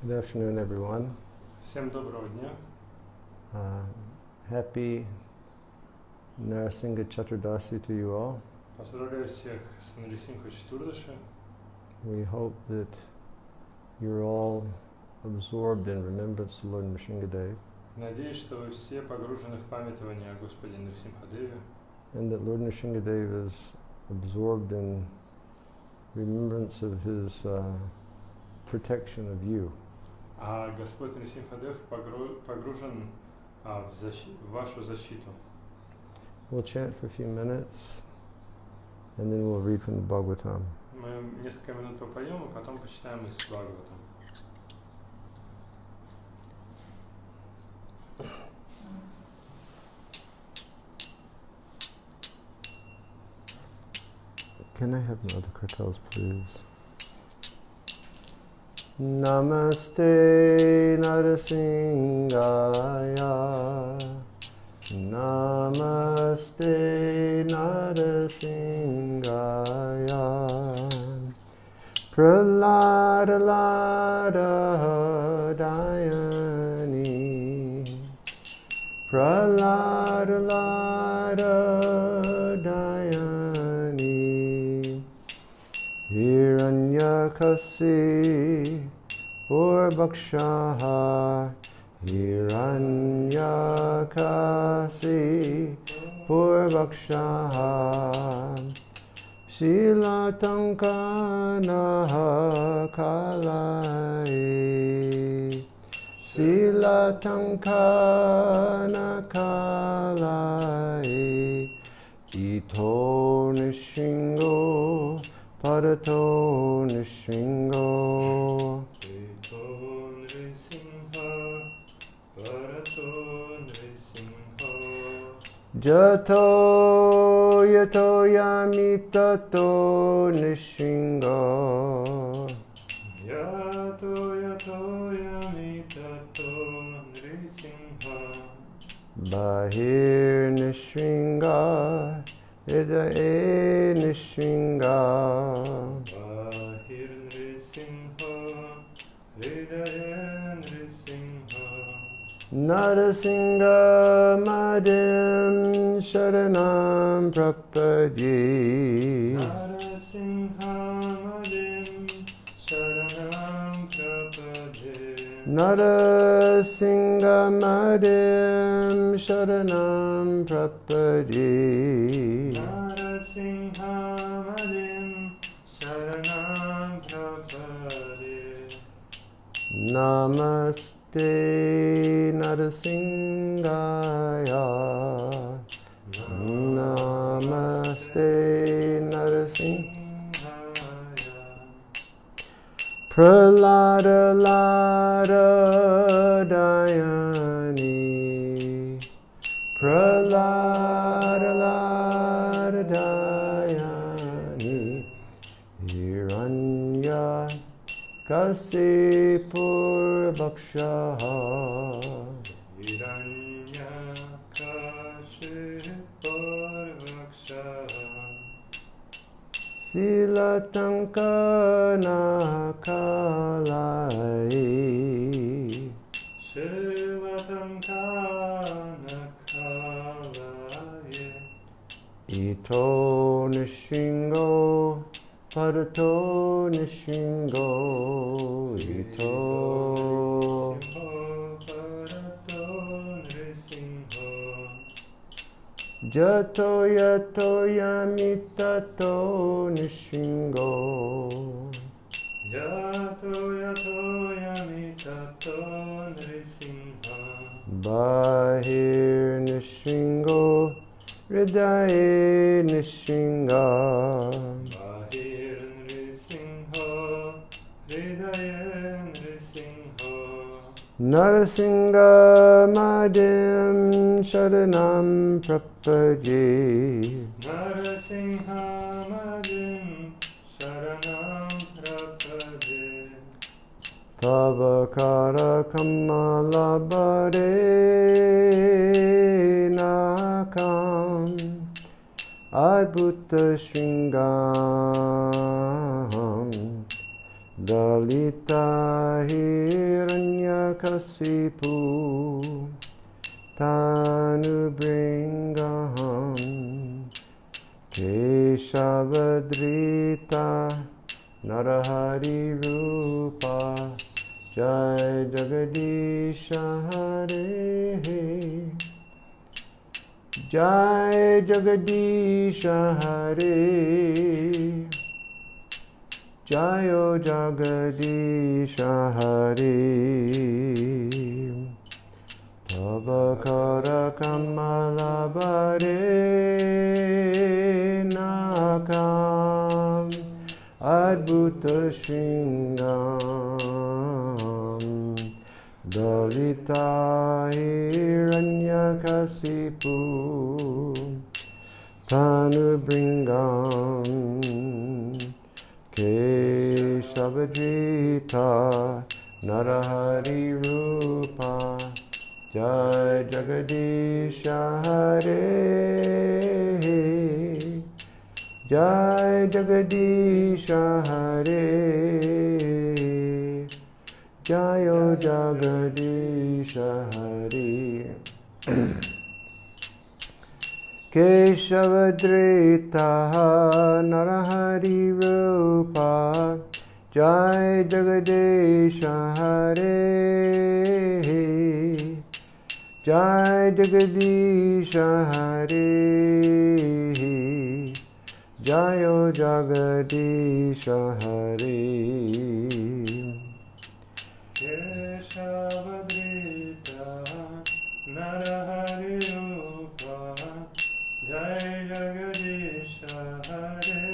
Good afternoon, everyone. Всем доброго дня. Happy Nrisimha Chaturdasi to you all. Поздравляю всех с Нрисимха Четурдаши. We hope that you're all absorbed in remembrance of Lord Nrisimhadev, Надеюсь, что вы все погружены в памятование о Господе Нрисимхадеве, and that Lord Nrisimhadev is absorbed in remembrance of his protection of you. а Господь Нрисимхадев погружен в вашу защиту. We'll chant for a few minutes, and then we'll read from the Bhagavatam. Мы несколько минут попоем, а потом почитаем из Бхагаватам. Can I have my other cartels, please? Namaste Narasimhaya. Namaste Narasimhaya. Pralada Lada Dayani. Pralada Lada Dayani. Hiranyakasi Purvakshaha. Hiranyakasi Purvakshaha. Silatankanaha Kalai. Silatankana Kalai. Ito Nishingo Parato Nishingo. Ito Nrisimha, Parato Nrisimha. Jato Yato Yamitato Nishingo. Yato Yato Yamitato Nrisimha. Bahir Nishinga Hridaye Nishinga. Bahir Nrisimha, Hridaya Nrisimha. Narasimha Madhim Sharanam Prapadye. Narasimha Madim Sharanam Prapade. Narasimha Madhim Sharanam Prapadye. Narasimha Madim Sharanam Prapade. Namaste Narasimhaya. Namaste Narasimhaya. Pralada Lada Dayani. Pralada Lada Dayani. Hiranya Kasipur Bhakshaha. Hiranyakashipur Vakshaha. Silatankana Kalai. Shivatankana Kalaye. Ito Nishingo Parato Nishingo. Ito Parato Nrisimha. Jato Yato Yamitato Nishingo. Yato Yato Yamitato Nrisimha. Bahir Nishingo Hridaye Nishinga. Bahir Nrisimha, Hridaya Nrisimha. Narasimha Madhim Sharanam Prapadye. Narasimha Madim Sharanam Prapade. Pavakara Kamala Bade Nakam Adbhuta Shringam Dalita Hiranyakasipu Tanubringaham Keshavadrita Narahari Rupa Jai Jagadisha Hare Jai Jagadisha Hare Jayo Jagadisha Hare Prabhakara Kamala Bare Nakam Adbhuta Shringam Dalita Hiranyakasipu Tanubringam Keshavadrita Narahari Rupa Jai Jagadisha Hare Jai Jagadisha Hare Jayo Jagadisha Hare Keshavadrita Narahari Rupa Jai Jagadisha Hare Jai Jagadisha Hare Jayo Jagadisha Hare Keshavadrita Narahari Rupa Jai Jagadisha Hare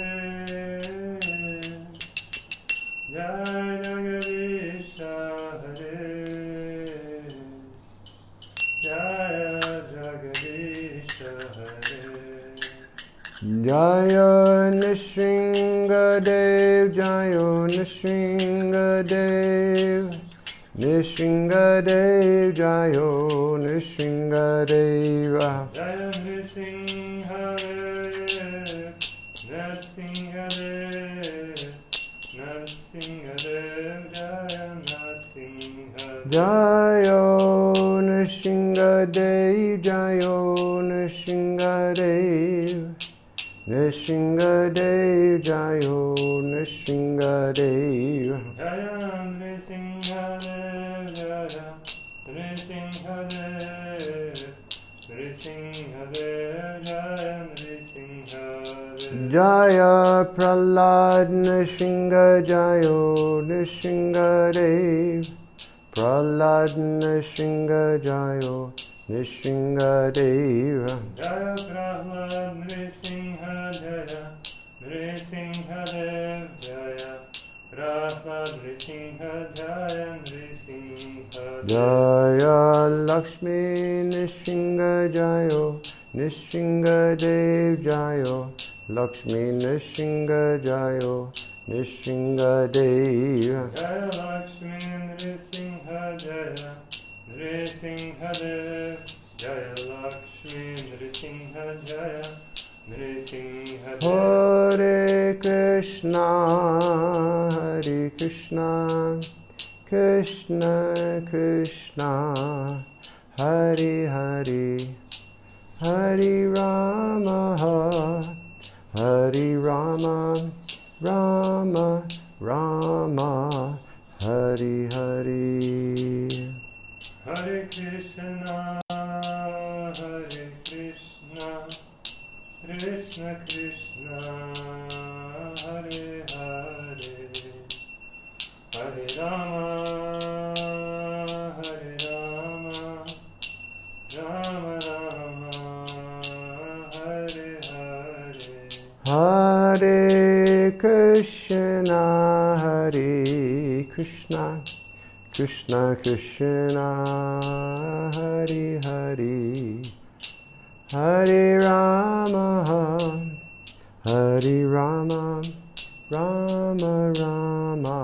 Jai Jagadisha Hare Jaya Jagadisha Hare Jaya Nrisimha Jayo Nrisimha Nrisimha Jayo Nrisimha Jaya Nrisimha Nrisimha Nrisimha Jaya Nrisimha Jayo Nrisimha Jayo Nrisimha Nrisimha Jayo Nrisimha Jaya Nrisimha Jaya Nrisimha Nrisimha Jaya Nrisimha Jaya Prahlad Nrisimha Jayo Nrisimha Prahlad Nrisimha Jayo Nrisimha Jaya Prahlad Nrisimha Jaya Nrisimha Jaya Prahlad Nrisimha Jaya Nrisimha Jaya Lakshmi Nrisimha Jayo Nrisimha Jayo Lakshmi Nrisimha Jayo Nrisimha Jaya Lakshmi Nrisimha Jaya Nrisimha Jaya Lakshmi Nrisimha Jaya Nrisimha Hare Krishna Hare Krishna Krishna Krishna Hare Hare Hare Rama Hare Rama Rama Rama Hare Hare Hare Krishna Hare Krishna Krishna Krishna Hare Hare Hare Rama Hare Rama Rama Rama Hare Hare Hare Krishna Hare Krishna Krishna Krishna Hare Hare Hare Rama Hare Rama Rama Rama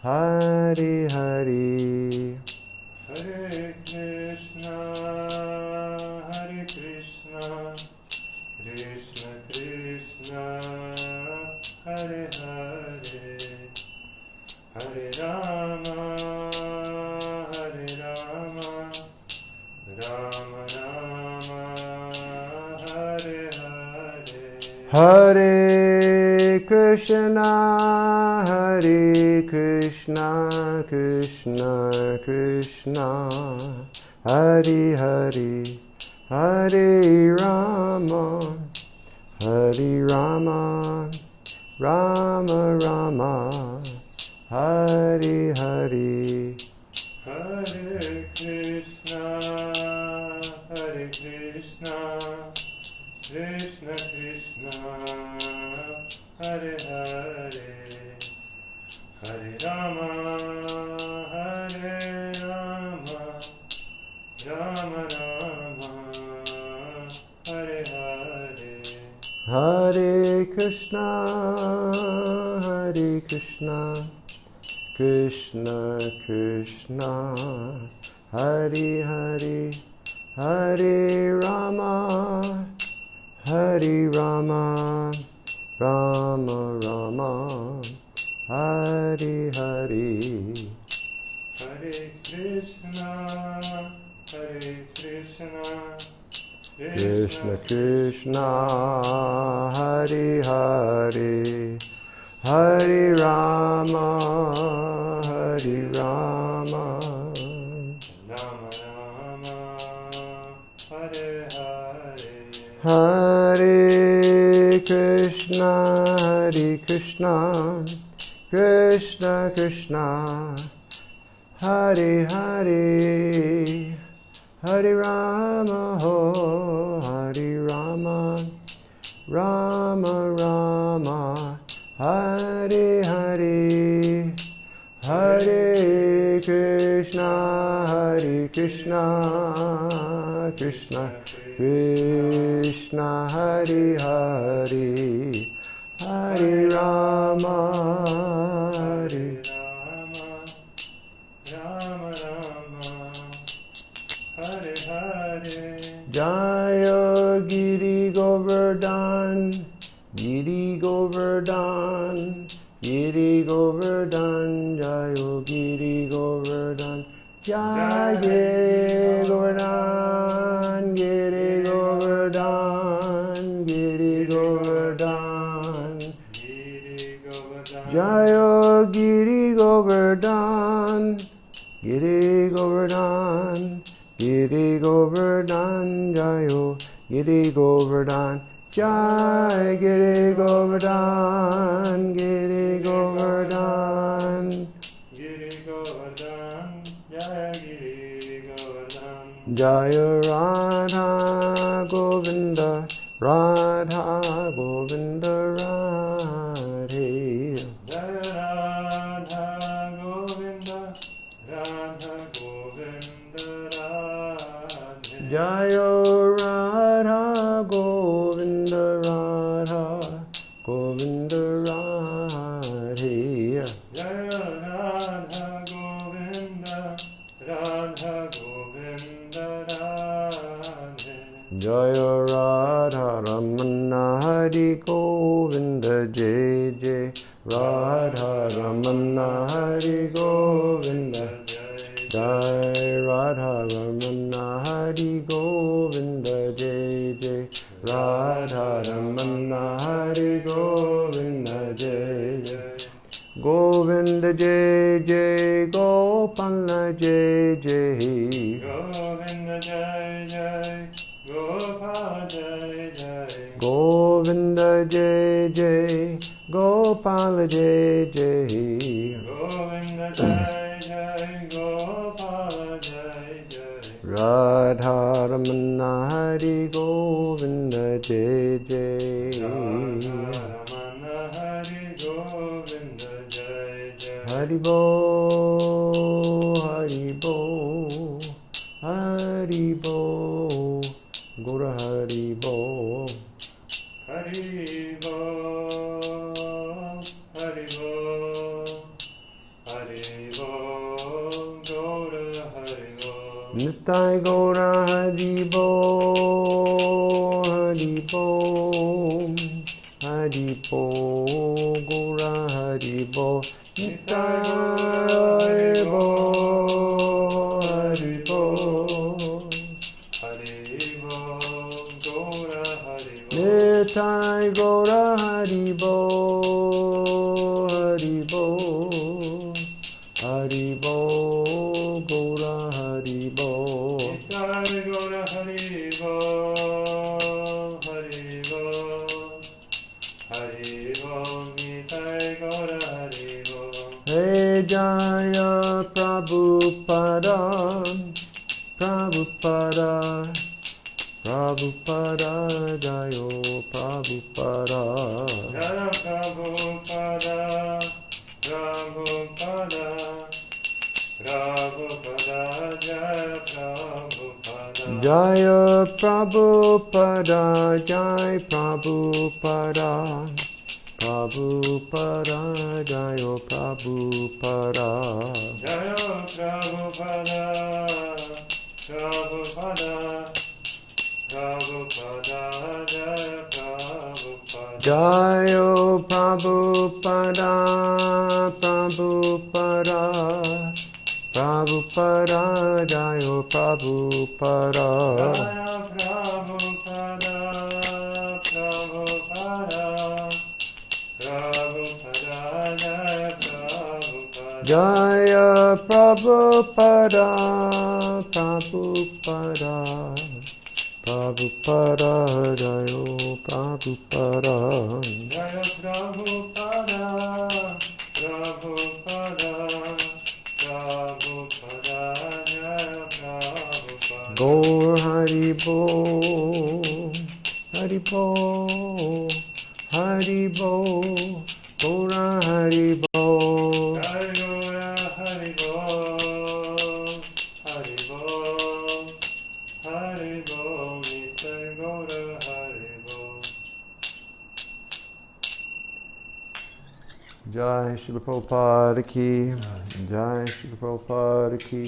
Hare Hare Hare Krishna Hare Krishna Krishna Krishna Hare Hare Hare Krishna, Krishna Krishna, Hare Hare, Hare Rama, Rama Rama, Hare Hare. Hare Krishna, Krishna Krishna, Hare Hare, Hare Rama, Rama Rama, Hare Hare. Hare Krishna, Krishna Krishna, Hare Hare, Hare Rama, Rama Rama, Hare Hare. Hare Krishna, Krishna Krishna, Hare Hare, Hare Rama, Rama Rama, Hare Hare. Hare Krishna, Krishna Krishna, Hare Hare, Hare Rama, Hare Rama, Rama Rama, Hare Hare. Hare Krishna, Krishna Krishna, Hare Hare, Hare Rama, Rama Rama, Hare Hare. Jaya Giri Govardhan, Giri Govardhan, Giri Govardhan, Jayo Giri Govardhan, Jai Giri Govardhan, Giri Govardhan, Giri Govardhan, Jayo Giri Govardhan, Giri Govardhan, Giri Govardhan, Jayo Giri Govardhan, Jai Giri Govardhan, Giri Govardhan, Giri Govardhan, Jaya Giri Govardhan. Jaya Radha Govinda, Radha Govinda Radhe. Jaya Radha Govinda, Radha Govinda Radhe. Jaya Radha Govinda, Radha Govinda Radhe. Jaya Radha Govinda, Radha Govinda Radhe. Jaya Radha Ramana Hari Govinda Jai Jai. Radha Ramana Hari Govinda Jai. Radha Ramana Hari Govinda Jai Jai. Radha Ramana Hari Govinda Jai Jai. Govinda Jai Jai, Gopala Jai Jai. Govinda Jai Jai, Gopala Jai Jai. Govinda Jai Jai, Gopala Jai Jai. Govinda Jai Jai, Gopala Jai Jai. Radha Ramana Hari Govinda Jai Jai. Ramana Hari Govinda Jai Jai. Hari Bo, Hari Bo, Hari Bo, Guru Hari Bo. Hari Bo, Hari Bo, Hari Bo, Gaura Hari Bo. Nitai Gora Hari Bo, Hari Bo, Hari Bo, Gora Hari Bo. Nitai Bo, Hari Bo, Hari Bo, Gaura Hari Bo. Nitai Nitai Gora Haribo, Haribo, Haribo, Gora Haribo. Nitai Gora Haribo, Haribo, Haribo, Nitai Gora Haribo. Hey Jaya Prabhupada, Prabhupada, Prabhupada, Jayo Prabhupada. Jaya Prabhupada, Prabhupada, Prabhupada, Jaya Prabhupada. Jaya Prabhupada, Jai Prabhupada, Prabhupada, Jayo Prabhupada. Jaya Prabhupada, Prabhupada, Prabhupada, Jaya Prabhupada. Jayo Prabhupada, Prabhupada, Prabhupada, Jayo Prabhupada. Jaya Prabhupada, Prabhupada, Prabhupada, Jaya Prabhupada. Jaya Prabhupada, Prabhupada, Prabhupada, Jayo Prabhupada. Jaya Prabhupada, Prabhupada, Prabhupada, Jaya Prabhupada. Gaur Haribo, Haribo, Haribo, Gaura Haribo. Jaya Gora Haribo, Haribo, Haribo, Nitai Gora Haribo. Jai Srila Prabhupada ki, Jai Srila Prabhupada ki,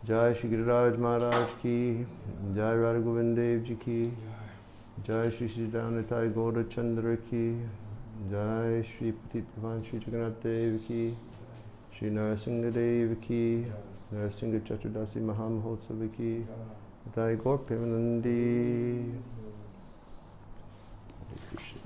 Jai Shri Giriraj Maharaj ki, Jai Radha Govind Dev ji ki, Jai Shri Shri Damnatai Gaura Chandra ki, Jai Shri Patit Pavan Shri Jagannath Dev ki, Shri Nrisimha Dev ki, Nrisimha Chaturdasi Mahamahotsav ki, Jai Gaur Premanandi. Hare Krishna.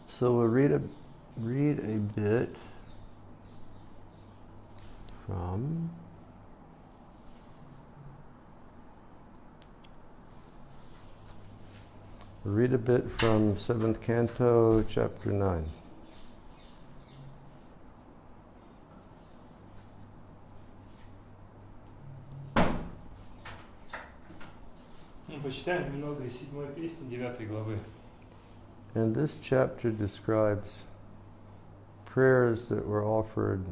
So we'll read a bit from seventh canto, chapter 9. Почитаем немного из 7 песни 9 главы. And this chapter describes prayers that were offered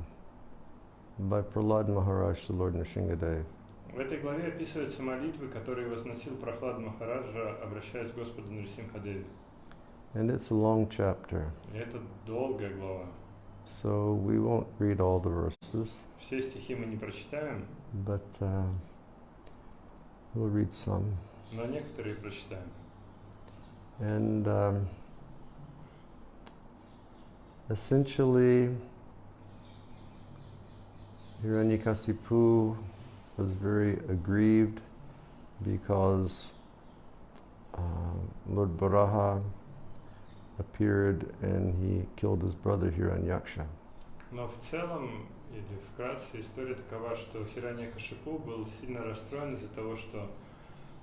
by Prahlad Maharaj to Lord Nrisimhadev. В этой главе описываются молитвы, которые возносил Прохлад Махараджа, обращаясь к Господу Нрисимхадеве. And it's a long chapter, И это долгая глава. so we won't read all the verses, Все стихи мы не прочитаем, but we'll read some. но некоторые прочитаем. And essentially, Hiranyakasipu was very aggrieved because Lord Varaha appeared and he killed his brother Hiranyaksha. Но в целом, или вкратце, история такова, что Хираньякашипу был сильно расстроен из-за того, что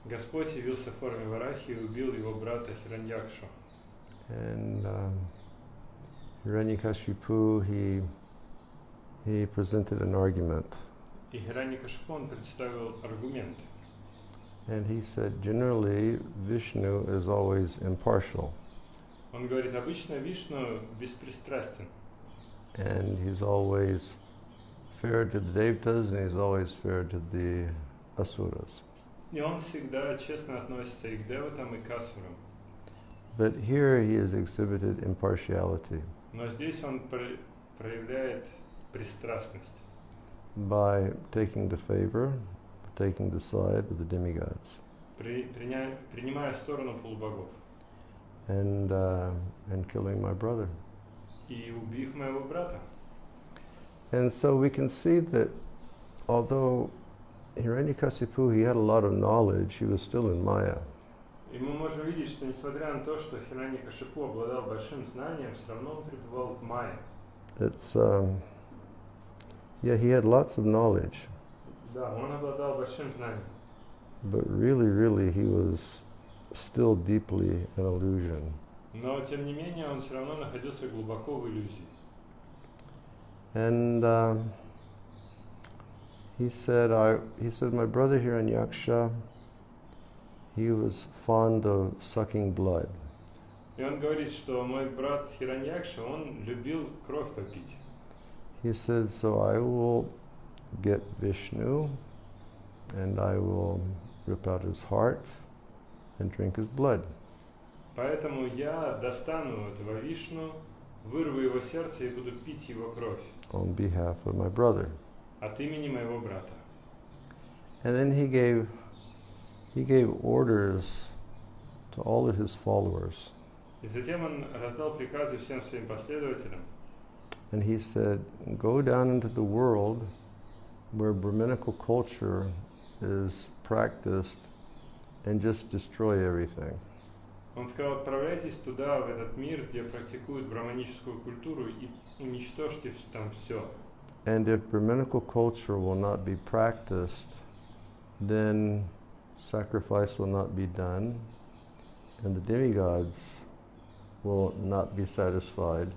Господь явился в форме Варахи и убил его брата Хираньякшу. And Hiranyakashipu, he presented an argument. И Хираньякашипу он представил аргумент. And he said, generally, Vishnu is always impartial. Он говорит, обычно Вишну беспристрастен. And he's always fair to the Devatas and he's always fair to the Asuras. И он всегда честно относится и к деватам, и к асурам. But here he has exhibited impartiality Но здесь он проявляет пристрастность. by taking the favor taking the side of the demigods. Принимая сторону полубогов. And killing my brother. И убив моего брата. And so we can see that although Hiranyakasipu, he had a lot of knowledge, he was still in Maya. И мы можем видеть, что несмотря на то, что Хираньякашипу обладал большим знанием, все равно он пребывал в майе. It's yeah, he had lots of knowledge. Да, он обладал большим знанием. But really, he was still deeply an illusion. Но тем не менее он все равно находился глубоко в иллюзии. And he said, my brother Hiranyaksha, he was fond of sucking blood. И он говорит, что мой брат Хираньякша, он любил кровь попить. He said, so I will get Vishnu and I will rip out his heart and drink his blood. Поэтому я достану этого Вишну, вырву его сердце и буду пить его кровь. On behalf of my brother. От имени моего брата. And then he gave orders to all of his followers. И затем он раздал приказы всем своим последователям. And he said, go down into the world where Brahminical culture is practiced and just destroy everything. Он сказал, отправляйтесь туда, в этот мир, где практикуют браманическую культуру, и уничтожьте там все. And if Brahminical culture will not be practiced, then sacrifice will not be done, and the demigods will not be satisfied,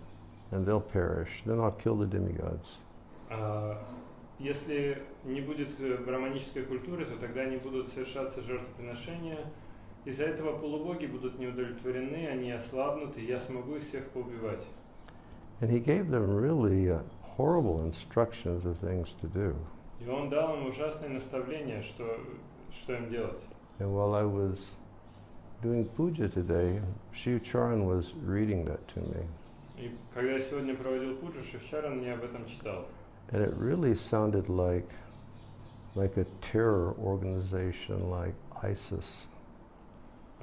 and they'll perish. Then I'll kill the demigods. Если не будет браманической культуры, то тогда не будут совершаться жертвоприношения. Из-за этого полубоги будут неудовлетворены, они ослабнут, и я смогу их всех поубивать. And he gave them really horrible instructions of things to do. И он дал им ужасные наставления, что им делать. And while I was doing puja today, Shiv Charan was reading that to me. И когда я сегодня проводил пуджу, Шивчаран мне об этом читал. And it really sounded like a terror organization like ISIS.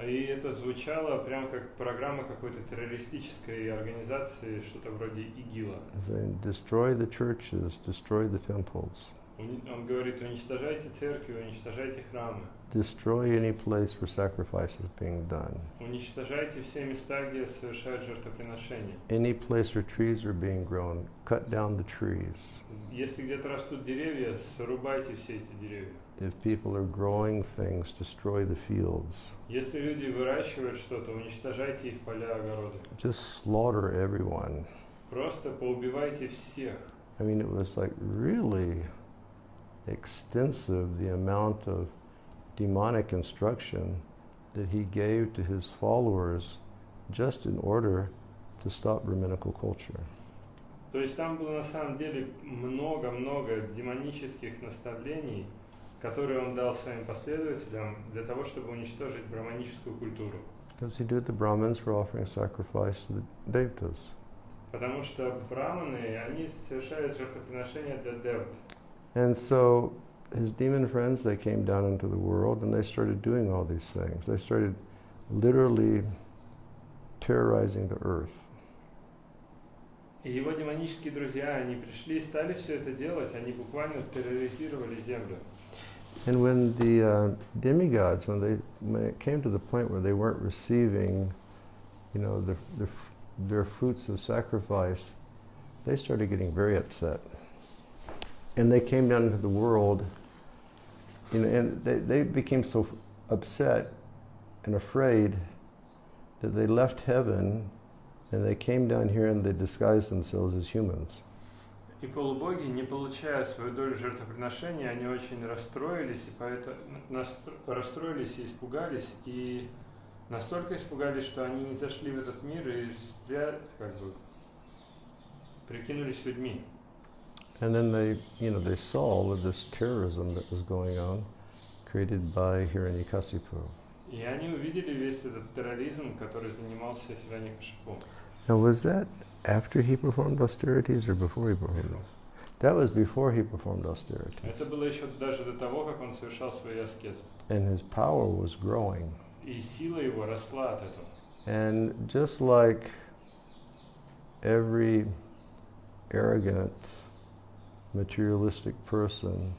И это звучало прям как программа какой-то террористической организации, что-то вроде ИГИЛа. Destroy the churches, destroy the temples. Он говорит, уничтожайте церкви, уничтожайте храмы. Destroy any place where sacrifice is being done. Уничтожайте все места, где совершают жертвоприношения. Any place where trees are being grown, cut down the trees. Если где-то растут деревья, срубайте все эти деревья. If people are growing things, destroy the fields. Если люди выращивают что-то, уничтожайте их поля, огороды. Just slaughter everyone. Просто поубивайте всех. I mean, it was like really extensive, the amount of demonic instruction that he gave to his followers just in order to stop Brahminical culture. То есть там было на самом деле много-много демонических наставлений, которые он дал своим последователям для того, чтобы уничтожить браманическую культуру. Because he did, the Brahmins were offering sacrifice to the devatas. Потому что браманы, они совершают жертвоприношения для деват. And so his demon friends, they came down into the world and they started doing all these things. They started literally terrorizing the earth. И его демонические друзья, они пришли и стали все это делать, они буквально терроризировали землю. And when the demigods, when it came to the point where they weren't receiving, their fruits of sacrifice, they started getting very upset. And they came down into the world, and they became so upset and afraid that they left heaven and they came down here and they disguised themselves as humans. И полубоги, не получая свою долю жертвоприношения, они очень расстроились, и поэтому расстроились и испугались, и настолько испугались, что они не зашли в этот мир и прикинулись людьми. And then they saw all of this terrorism that was going on, created by Hiranyakasipu. И они увидели весь этот терроризм, который занимался Хираньякашипу. Now, was that after he performed austerities or before he performed them? That was before he performed austerities. Это было еще даже до того, как он совершал свои аскезы. And his power was growing. И сила его росла от этого. And just like every arrogant, materialistic person,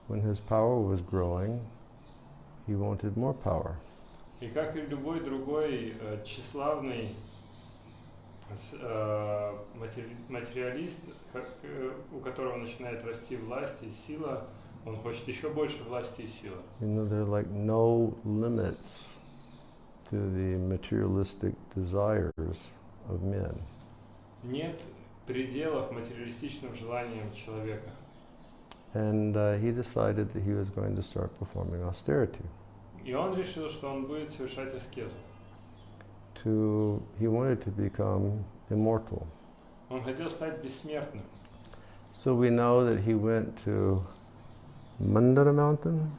when his power was growing, he wanted more power. И как и любой другой тщеславный материалист, у которого начинает расти власть и сила, он хочет еще больше власти и силы. You know, there are like no limits to the materialistic desires of men. Нет пределов материалистичным желаниям человека. And he decided that he was going to start performing austerity. И он решил, что он будет совершать аскезу. He wanted to become immortal. Он хотел стать бессмертным. So we know that he went to Mandara Mountain.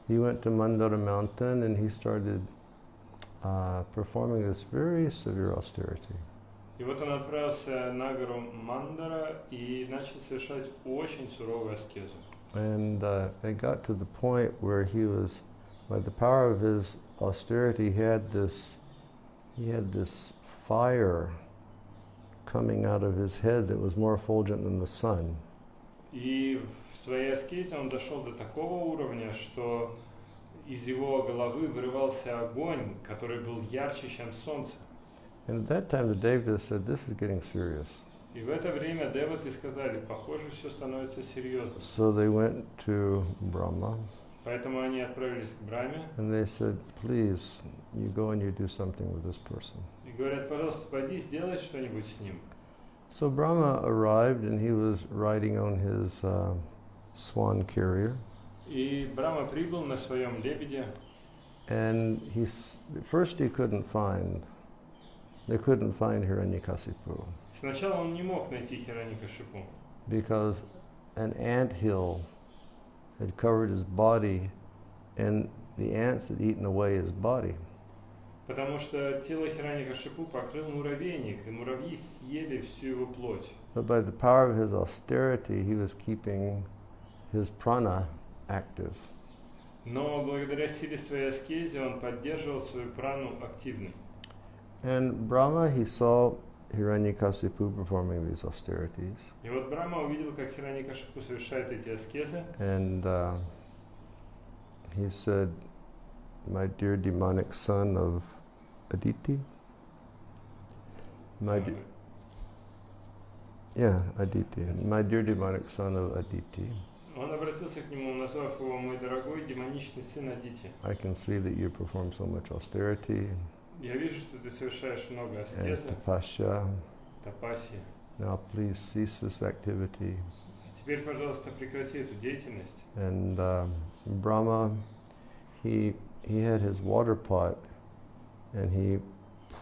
He went to Mandara Mountain and he started performing this very severe austerity. И вот он отправился на гору Мандара и начал совершать очень суровую аскезу. And it got to the point where he was, by the power of his austerity, he had this fire coming out of his head that was more effulgent than the sun. И в своей аскезе он дошел до такого уровня, что из его головы вырывался огонь, который был ярче, чем солнце. And at that time the Devatas said, this is getting serious. И в это время деваты сказали, похоже, все становится серьезно. So they went to Brahma. Поэтому они отправились к Брахме. And they said, please, you go and you do something with this person. И говорят, пожалуйста, пойди, сделай что-нибудь с ним. So Brahma arrived and he was riding on his swan carrier. И Брахма прибыл на своем лебеде. And first they couldn't find Hiranyakasipu. Сначала он не мог найти Хираньякашипу. Because an anthill had covered his body and the ants had eaten away his body. Потому что тело Хираньякашипу покрыл муравейник, и муравьи съели всю его плоть. But by the power of his austerity, he was keeping his prana active. Но благодаря силе своей аскези он поддерживал свою прану активной. And Brahma, he saw Hiranyakasipu performing these austerities. И вот Брахма увидел, как Хираньякашипу совершает эти аскезы. And he said, my dear demonic son of Aditi. Aditi. My dear demonic son of Aditi. Он обратился к нему, назвав его «Мой дорогой демоничный сын Адити». I can see that you perform so much austerity. Я вижу, что ты совершаешь много And аскезы, tapasya. тапаси. Now please cease this activity. Теперь, пожалуйста, прекрати эту деятельность. And Brahma, he had his water pot, and he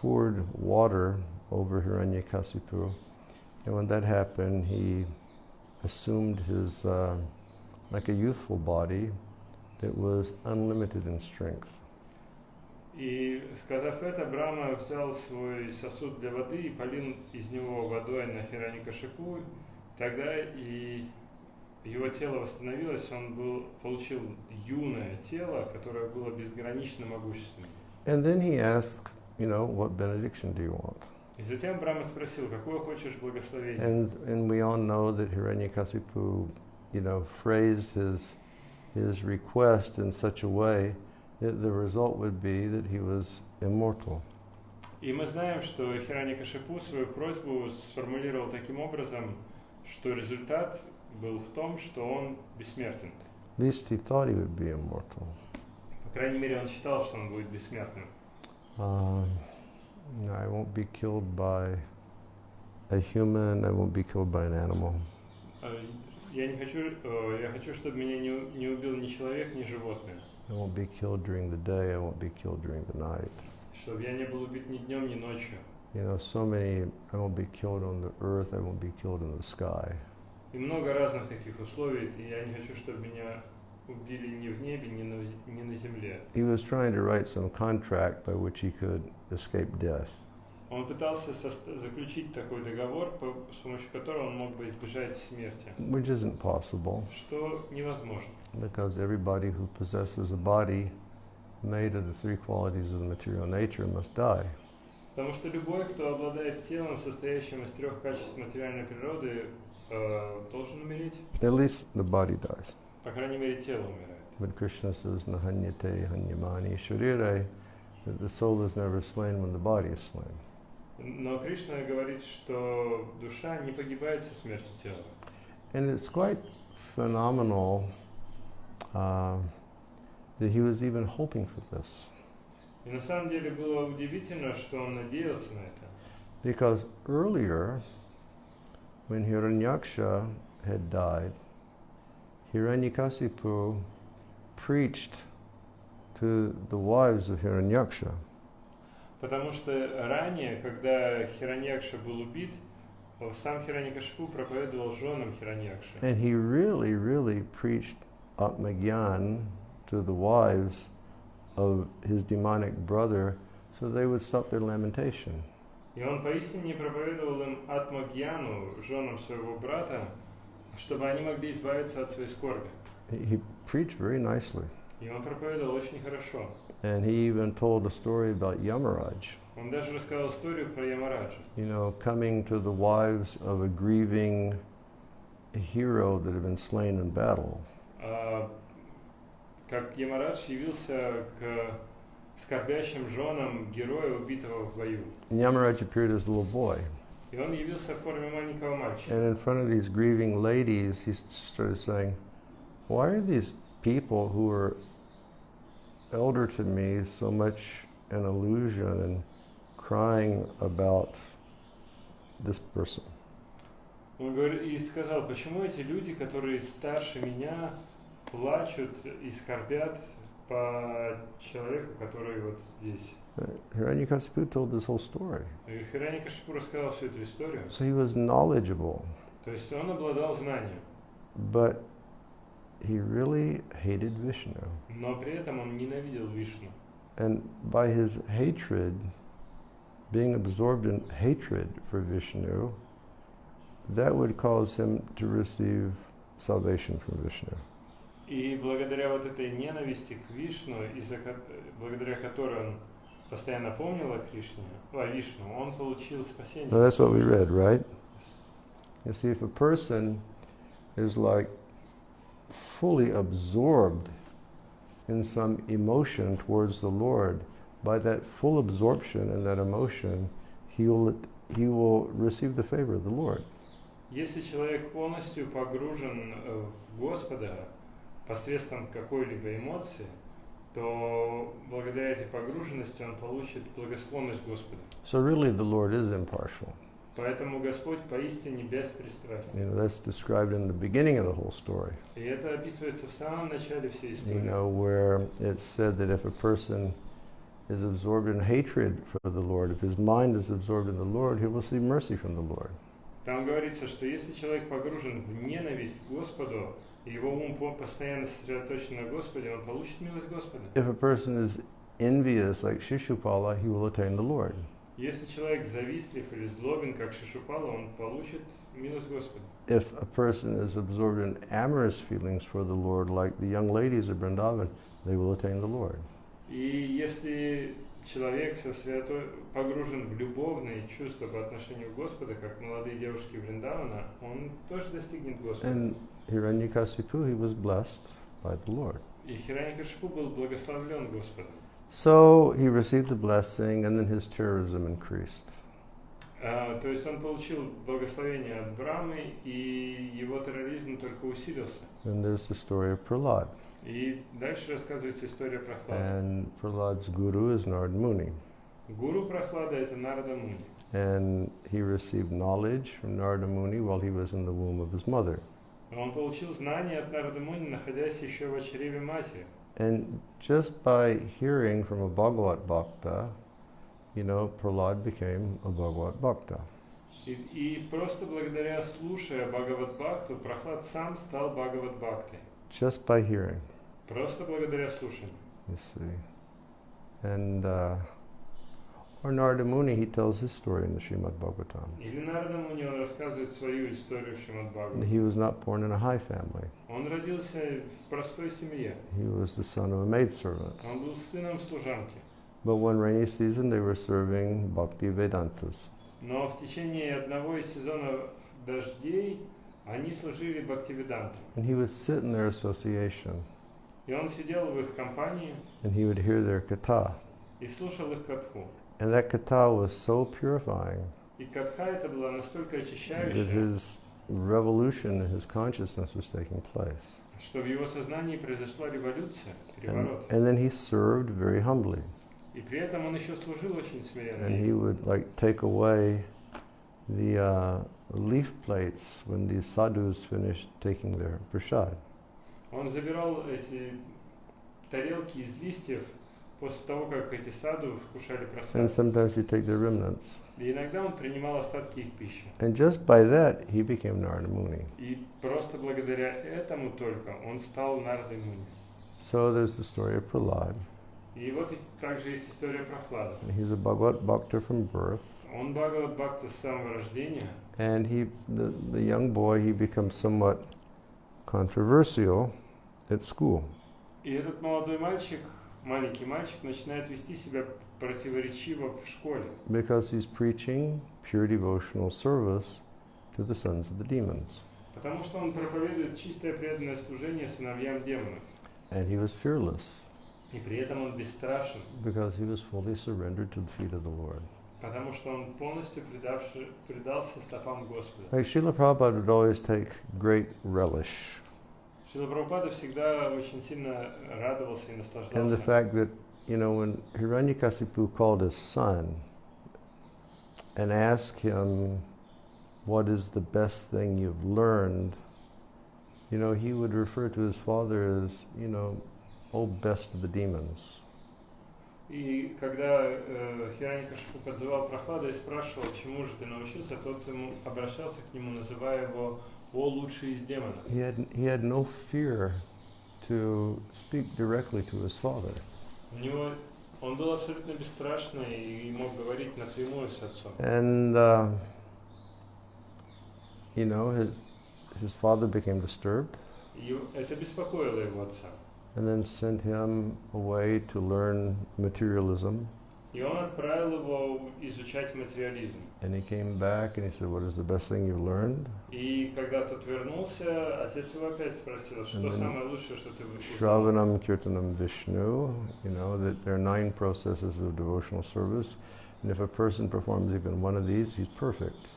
poured water over Hiranyakasipu. And when that happened, he assumed his like a youthful body that was unlimited in strength. И, сказав это, Брахма взял свой сосуд для воды и полил из него водой на Хираньякашипу. Тогда и его тело восстановилось, он получил юное тело, которое было безгранично могущественным. And then he asked, what benediction do you want? И затем Брахма спросил, какое хочешь благословение? And we all know that Hiranyakasipu, phrased his request in such a way that the result would be that he was immortal. И мы знаем, что Хираньякашипу свою просьбу сформулировал таким образом, что результат был в том, что он бессмертен. At least he thought he would be immortal. По крайней мере, он считал, что он будет бессмертным. I won't be killed by a human, I won't be killed by an animal. Я хочу, чтобы меня не убил ни человек, ни животное. I won't be killed during the day, I won't be killed during the night. Чтобы я не был убит ни днем, ни ночью. I won't be killed on the earth, I won't be killed in the sky. И много разных таких условий, и я не хочу, чтобы меня убили ни в небе, ни на земле. He was trying to write some contract by which he could escape death. Он пытался заключить такой договор, с помощью которого он мог бы избежать смерти. which isn't possible, Что невозможно. because everybody who possesses a body made of the three qualities of the material nature must die. Потому что любой, кто обладает телом, состоящим из 3 качеств материальной природы, должен умереть. At least the body dies. По крайней мере, тело умирает. But Krishna says, Nahanyate hanyamani sharire, that the soul is never slain when the body is slain. Но Кришна говорит, что душа не погибает со смертью тела. And it's quite phenomenal that he was even hoping for this. И на самом деле было удивительно, что он надеялся на это. Because earlier, when Hiranyaksha had died, Hiranyakasipu preached to the wives of Hiranyaksha. Потому что ранее, когда Хираньякша был убит, сам Хираньякашипу проповедовал женам Хираньякши. And he really preached Atmagyan to the wives of his demonic brother so they would stop their lamentation. И он поистине проповедовал им Атмагьяну, женам своего брата, чтобы они могли избавиться от своей скорби. He preached very nicely. И он проповедовал очень хорошо. And he even told a story about Yamaraj. Он даже рассказал историю про Ямараджа. You know, coming to the wives of a grieving hero that had been slain in battle. Как Ямарадж явился к скорбящим женам героя, убитого в бою. Yamaraj appeared as a little boy. И он явился в форме маленького мальчика. And in front of these grieving ladies, he started saying, why are these people who are elder to me so much an illusion and crying about this person? Он говорит, и сказал, почему эти люди, которые старше меня, плачут и скорбят по человеку, который вот здесь. Hiranyakasipu told this whole story. И Хираньякашипу рассказал всю эту историю. So he was knowledgeable. То есть он обладал знанием. But he really hated Vishnu. Но при этом он ненавидел Вишну. And by his hatred, being absorbed in hatred for Vishnu, that would cause him to receive salvation from Vishnu. И благодаря вот этой ненависти к Вишну, благодаря которой он постоянно помнил о Вишну, он получил спасение. Now that's what we read, right? You see, if a person is like fully absorbed in some emotion towards the Lord, by that full absorption in that emotion, he will receive the favor of the Lord. Если человек полностью погружен в Господа посредством какой-либо эмоции, то благодаря этой погруженности он получит благосклонность Господа. So really the Lord is impartial. Поэтому Господь поистине беспристрастен. You know, that's described in the beginning of the whole story. И это описывается в самом начале всей истории. You know, where it's said that if a person is absorbed in hatred for the Lord, if his mind is absorbed in the Lord, he will see mercy from the Lord. Там говорится, что если человек погружен в ненависть к Господу, и его ум постоянно сосредоточен на Господе, он получит милость Господа. If a person is envious like Shishupala, he will attain the Lord. Если человек завистлив или злобен, как Шишупала, он получит милость Господа. If a person is absorbed in amorous feelings for the Lord, like the young ladies of Vrindavan, they will attain the Lord. И если человек погружен в любовные чувства по отношению к Господу, как молодые девушки Вриндавана, он тоже достигнет Господа. And Hiranyakasipu, he was blessed by the Lord. И Хираньякашипу был благословлен Господом. So he received the blessing, and then his terrorism increased. То есть он получил благословение от Брамы, и его терроризм только усилился. And there's the story of Prahlad. И дальше рассказывается история Прохлады. And Prahlad's guru is Narad Muni. Гуру Прохлада — это Нарада Муни. And he received knowledge from Narada Muni while he was in the womb of his mother. Он получил знания от Нарада Муни, находясь еще в чреве матери. And just by hearing from a Bhagavad Bhakta, you know, Prahlad became a Bhagavad Bhakta. И просто благодаря слушая Бхагавад-бхакту, Прохлад сам стал Бхагавад-бхактой. Just by hearing. Просто благодаря слушанию. You see. And Or Narada Muni, he tells his story in the Srimad Bhagavatam. Или Нарада Муни, он рассказывает свою историю в Шримад Бхагаватам. He was not born in a high family. Он родился в простой семье. He was the son of a maidservant. Он был сыном служанки. But one rainy season, they were serving Bhakti-Vedantas. Но в течение одного из сезонов дождей они служили Бхакти-ведантам. And he would sit in their association. И он сидел в их компании And he would hear their katha. и слушал их катху. And that katha was so purifying И катха это была настолько that очищающая, his revolution in his consciousness was taking place. что в его сознании произошла революция, переворот. And then he served very humbly. И при этом он еще служил очень смиренно. And he would take away the leaf plates when these sadhus finished taking their prasad. Он забирал эти тарелки из листьев после того, как эти саду вкушали And просад. sometimes he'd take their remnants. И иногда он принимал остатки их пищи. And just by that, he became Narada Muni. И просто благодаря этому только он стал Нардой Муни. So there's the story of Prahlad. И вот также есть история Прохлады. He's a Bhagavad Bhakta from birth. Он Бхагавад-бхакта с самого рождения. And the young boy, he becomes somewhat controversial at school. И этот молодой мальчик, маленький мальчик, начинает вести себя противоречиво в школе. Because he's preaching pure devotional service to the sons of the demons. Потому что он проповедует чистое преданное служение сыновьям демонов. And he was fearless. И при этом он бесстрашен. Because he was fully surrendered to the feet of the Lord. Потому что он полностью предался стопам Господа. Like Srila Prabhupada would always take great relish Шрила Прабхупада всегда очень сильно радовался и in the наслаждался. fact that, when Hiranyakasipu called his son and asked him, what is the best thing you've learned, he would refer to his father as, oh, best of the demons. И когда Хираньякашипу подзывал Прохлада и спрашивал, чему же ты научился, тот ему обращался к нему, называя его «О, лучший из демонов». He had no fear to speak directly to his father. Он был абсолютно бесстрашный и мог говорить напрямую с отцом. And, his father became disturbed. И это беспокоило его отца. And then sent him away to learn materialism. И он отправил его изучать материализм. And he came back and he said, what is the best thing you've learned? И когда тот вернулся, отец его опять спросил, что самое лучшее, что ты узнал? Shravanam Kirtanam Vishnu, that there are 9 processes of devotional service. And if a person performs even one of these, he's perfect.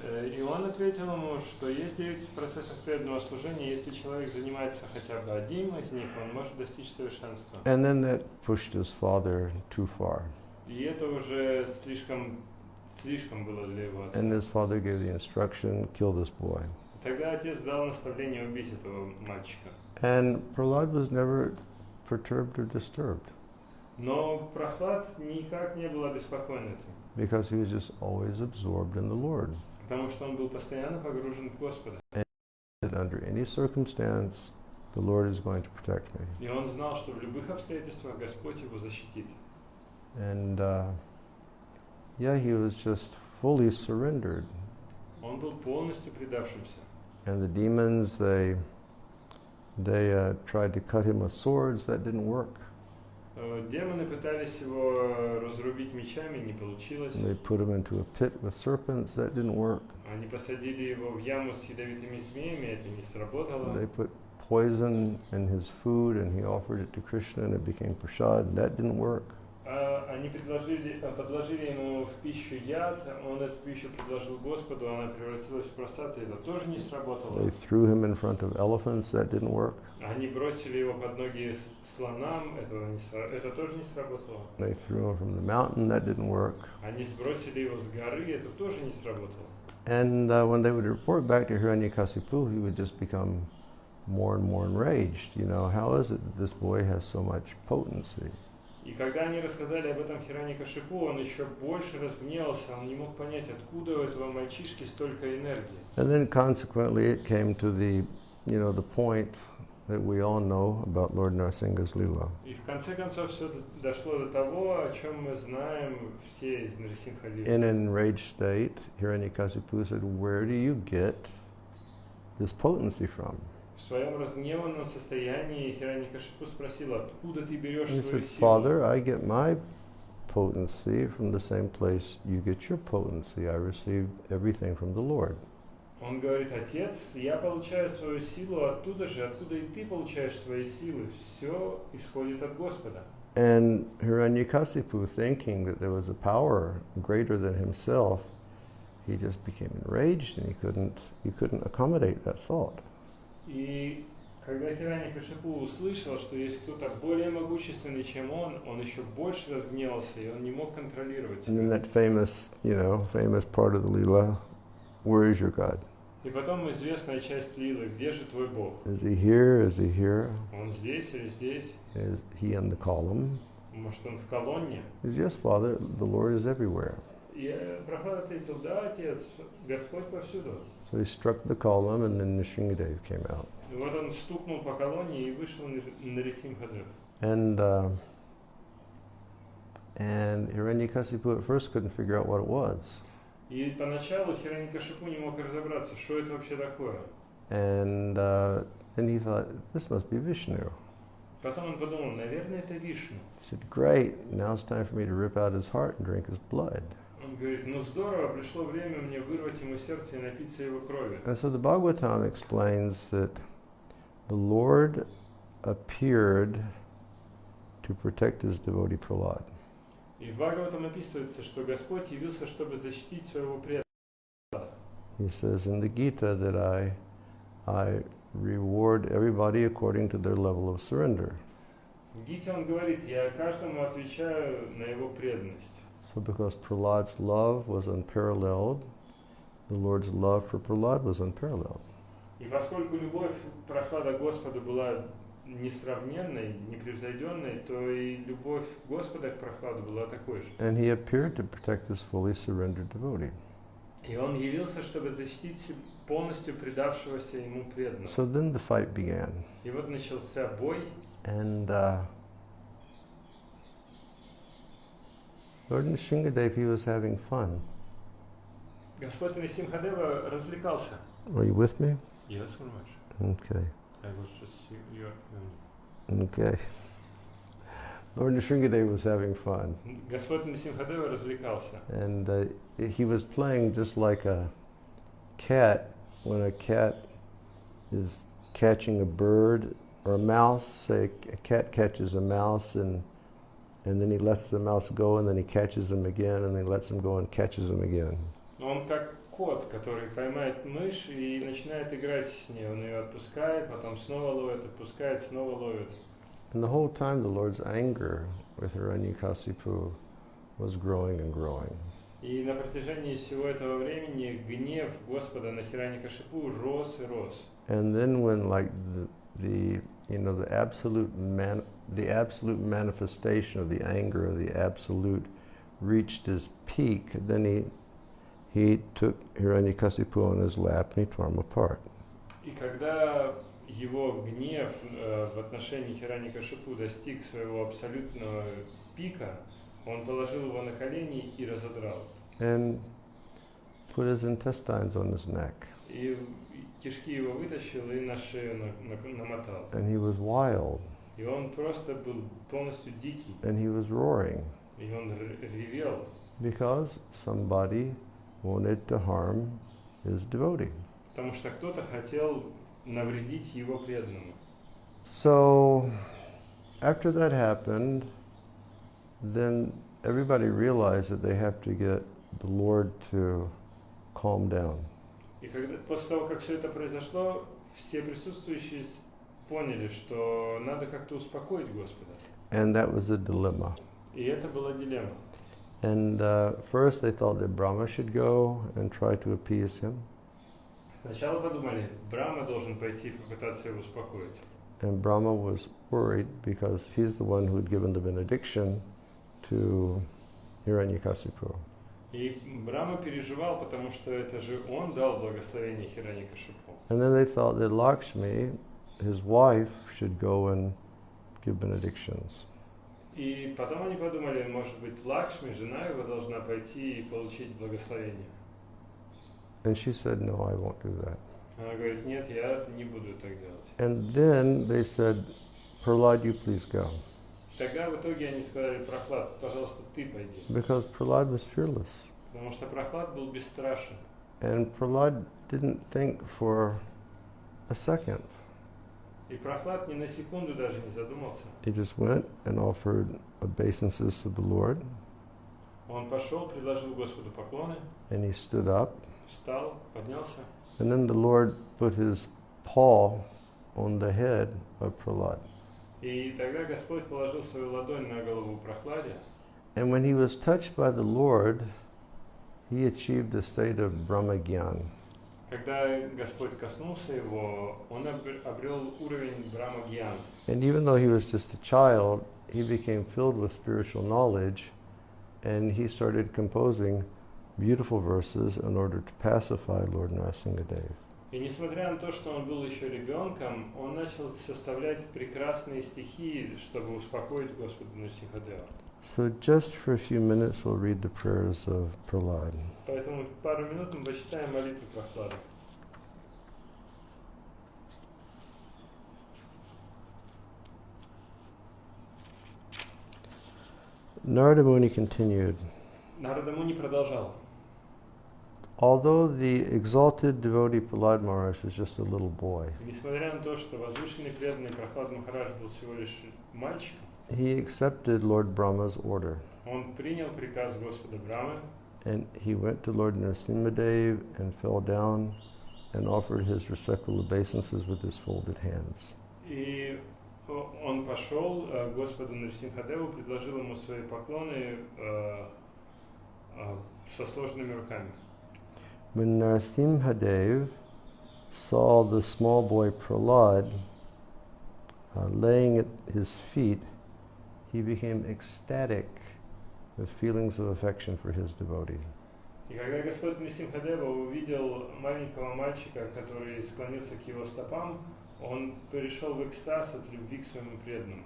И он ответил ему, что есть 9 процессов преданного служения, если человек занимается хотя бы одним из них, он может достичь совершенства. And then that pushed his father too far. И это уже слишком было для его отца. And his father gave the instruction, kill this boy. Тогда отец дал наставление убить этого мальчика. And Prahlad was never perturbed or disturbed. Но Прохлад никак не был обеспокоен этим. Because he was just always absorbed in the Lord. Потому что он был постоянно погружен в Господа. And that under any circumstance, the Lord is going to protect me. И он знал, что в любых обстоятельствах Господь его защитит. And he was just fully surrendered. Он был полностью предавшимся. And the demons, they tried to cut him with swords. That didn't work. Демоны пытались его разрубить мечами, не получилось. They put him into a pit with serpents. That didn't work. Они посадили его в яму с ядовитыми змеями, это не сработало. They put poison in his food and he offered it to Krishna and it became prasad. That didn't work. Они подложили ему в пищу яд, он эту пищу предложил Господу, она превратилась в просад, и это тоже не сработало. They threw him in front of elephants. That didn't work. Они бросили его под ноги слонам, это тоже не сработало. They threw him from the mountain. That didn't work. Они сбросили его с горы, это тоже не сработало. And when they would report back to Hiranyakasipu, he would just become more and more enraged. How is it that this boy has so much potency? И когда они рассказали об этом Хираньякашипу, он еще больше разгневался, он не мог понять, откуда у этого мальчишки столько энергии. And then consequently it came to the point that we all know about Lord Nrisimha's Leela. И в конце концов все дошло до того, о чем мы знаем все из Нрисимха Лилы. In an enraged state, Hiranyakasipu said, "Where do you get this potency from?" В своем разгневанном состоянии Хираньякашипу спросил, откуда ты берешь He свою said, силу? "Father, I get my potency from the same place you get your potency. I receive everything from the Lord." Он говорит, отец, я получаю свою силу оттуда же, откуда и ты получаешь свои силы. Все исходит от Господа. And Hiranyakasipu, thinking that there was a power greater than himself, he just became enraged, and he couldn't accommodate that thought. И когда Хираньякашипу услышал, что есть кто-то более могущественный, чем он еще больше разгневался, и он не мог контролировать And then себя. that famous part of the Leela, where is your God? И потом известная часть Лилы, где же твой Бог? Is he here? Is he here? Он здесь или здесь? Is he in the column? Может, он в колонне? He says, "Yes, Father, the Lord is everywhere." И Прабхупада ответил, да, отец, Господь повсюду. So he struck the column, and then Nrisimhadev came out. И вот он стукнул по колонне, и вышел Нрисимхадев. And Hiranyakasipu at first couldn't figure out what it was. И поначалу Хираньякашипу не мог разобраться, что это вообще такое. And then he thought, this must be Vishnu. Потом он подумал, наверное, это Вишну. He said, great, now it's time for me to rip out his heart and drink his blood. Он говорит, ну здорово, пришло время мне вырвать ему сердце и напиться его крови. And so the Bhagavatam explains that the Lord appeared to protect his devotee Prahlad. И в Бхагаватам описывается, что Господь явился, чтобы защитить своего преданного. He says in the Gita that I reward everybody according to their level of surrender. В Гите он говорит, я каждому отвечаю на его преданность. So because Prahlad's love was unparalleled, the Lord's love for Prahlad was unparalleled. И поскольку любовь Прахлада к Господу была несравненной, непревзойденной, то и любовь Господа к Прахладу была такой же. And he appeared to protect his fully surrendered devotee. И он явился, чтобы защитить полностью предавшегося ему преданного. So then the fight began. И вот начался бой. And Lord Nrisimhadev, he was having fun. Господь Нрисимхадева развлекался. Are you with me? Yes, very much. Okay. I was just you. Okay. Lord Nrisimhadev was having fun. Господь Нрисимхадева развлекался. And he was playing just like a cat, when a cat is catching a bird or a mouse. Say a cat catches a mouse and then he lets the mouse go and then he catches him again and then he lets him go and catches him again. Он как кот, который поймает мышь и начинает играть с ней. Он ее отпускает, потом снова ловит, отпускает, снова ловит. And the whole time the Lord's anger with Hiranyakasipu was growing and growing. И на протяжении всего этого времени гнев Господа на Хираньякашипу рос и рос. And then when like the absolute manifestation of the anger of the absolute reached his peak, then he took Hiranyakasipu on his lap and he tore him apart. И когда его гнев в отношении Хираньякашипу достиг своего абсолютного пика, он положил его на колени и разодрал. And put his intestines on his neck. И кишки его вытащил и на шею намотал. And he was wild. И он просто был полностью дикий. And he was roaring. И он ревел. Because somebody wanted to harm his devotee. Потому что кто-то хотел навредить его преданному. So, after that happened, then everybody realized that they have to get the Lord to calm down. И после того, как все это произошло, все присутствующие поняли, что надо как-то успокоить Господа. And that was the dilemma. И это была дилемма. And first they thought that Brahma should go and try to appease him. Сначала подумали, Брахма должен пойти и попытаться его успокоить. And Brahma was worried because he's the one who had given the benediction to Hiranyakasipu. И Брахма переживал, потому что это же он дал благословение Хираньякашипу. And then they thought that Lakshmi, his wife should go and give benedictions. И потом они подумали, может быть, Лакшми, жена его, должна пойти и получить благословение. And she said, no, I won't do that. Она говорит, нет, я не буду так делать. And then they said, Prahlad, you please go. Тогда в итоге они сказали, Прохлад, пожалуйста, ты пойди. Because Prahlad was fearless. Потому что Прохлад был бесстрашен. And Prahlad didn't think for a second. И Прохлад ни на секунду даже не задумался. He just went and offered obeisances to the Lord. Он пошел, предложил Господу поклоны, And he stood up. встал, поднялся. And then the Lord put his paw on the head of Prahlad. И тогда Господь положил свою ладонь на голову Прохладе. And when he was touched by the Lord, he achieved a state of Brahmagyan. Когда Господь коснулся его, он обрел уровень Брахма-гьян. And even though he was just a child, he became filled with spiritual knowledge, and he started composing beautiful verses in order to pacify Lord Nrisimha. И несмотря на то, что он был еще ребенком, он начал составлять прекрасные стихи, чтобы успокоить Господа Нрисимхадева. So just for a few minutes we'll read the prayers of Prahlad. Поэтому пару минут мы почитаем молитву Прохлады. Narada Muni continued. Нарада Муни продолжал. Although the exalted devotee Prahlad Maharaj was just a little boy, Несмотря на то, что возвышенный преданный Прохлад Махарадж был всего лишь мальчиком, he accepted Lord Brahma's order. он принял приказ Господа Брамы, And he went to Lord Nrisimhadev and fell down and offered his respectful obeisances with his folded hands. и он пошел к Господу Нрисимхадеву, предложил ему свои поклоны со сложенными руками. When Nrisimhadev saw the small boy Prahlad laying at his feet, he became ecstatic with feelings of affection for his devotee. И когда Господь Нрисимхадева увидел маленького мальчика, который склонился к его стопам, он перешел в экстаз от любви к своему преданному.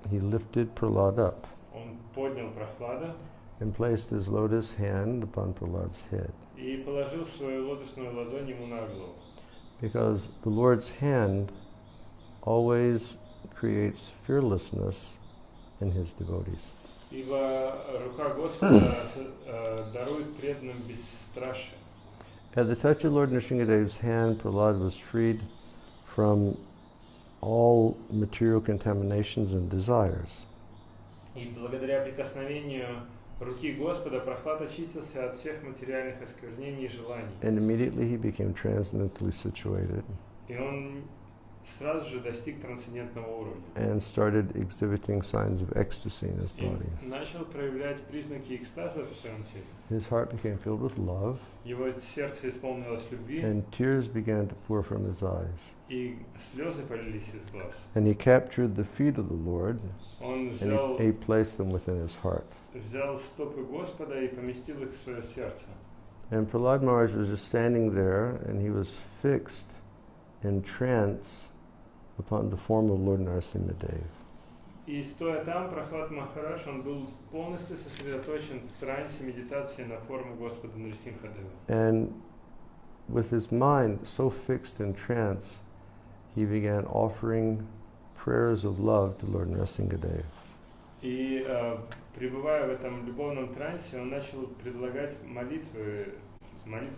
He lifted Prahlad up Он поднял Прохлада and placed his lotus hand upon Prahlad's head, и положил свою лотосную ладонь ему на голову. because the Lord's hand always creates fearlessness in his devotees. Ибо рука Господа дарует преданным бесстрашие. At the touch of Lord Nrisimhadev's hand, Prahlad was freed from all material contaminations and desires. И благодаря прикосновению руки Господа Прохлад очистился от всех материальных осквернений и желаний. And immediately he became transcendently situated И он сразу же достиг трансцендентного уровня. and started exhibiting signs of ecstasy in his И body. начал проявлять признаки экстаза в своем теле. His heart became filled with love, Его сердце исполнилось любви, and tears began to pour from his eyes. и слезы полились из глаз. And he captured the feet of the Lord, Он and he placed them within his heart. взял стопы Господа и поместил их в свое сердце. And Prahlad Maharaj was just standing there, and he was fixed in trance upon the form of Lord Nrisimhadev. И стоя там, Прохлад Махарадж, он был полностью сосредоточен в трансе медитации на форму Господа Нрисимхадева. And with his mind so fixed in trance, he began offering prayers of love to Lord Nrisimhadev. И пребывая в этом любовном трансе, он начал предлагать молитвы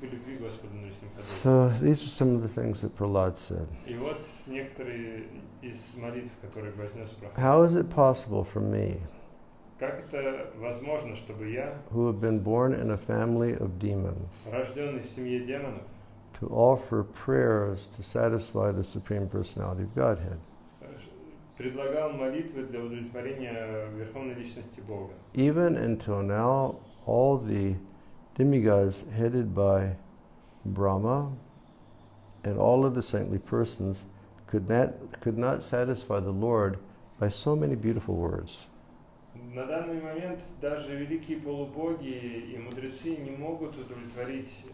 любви Господу Нрисимхадеву. So these are some of the things that Prahlad said. И вот некоторые из молитв, которые вознес Прохлад. How is it possible for me, Как это возможно, чтобы я, who have been born in a family of demons, рожденный в семье демонов, to offer prayers to satisfy the Supreme Personality of Godhead? предлагал молитвы для удовлетворения Верховной Личности Бога? Even until now, all the demigods headed by Brahma and all of the saintly persons could not satisfy the Lord by so many beautiful words. На данный момент даже великие полубоги и мудрецы не могут удовлетворить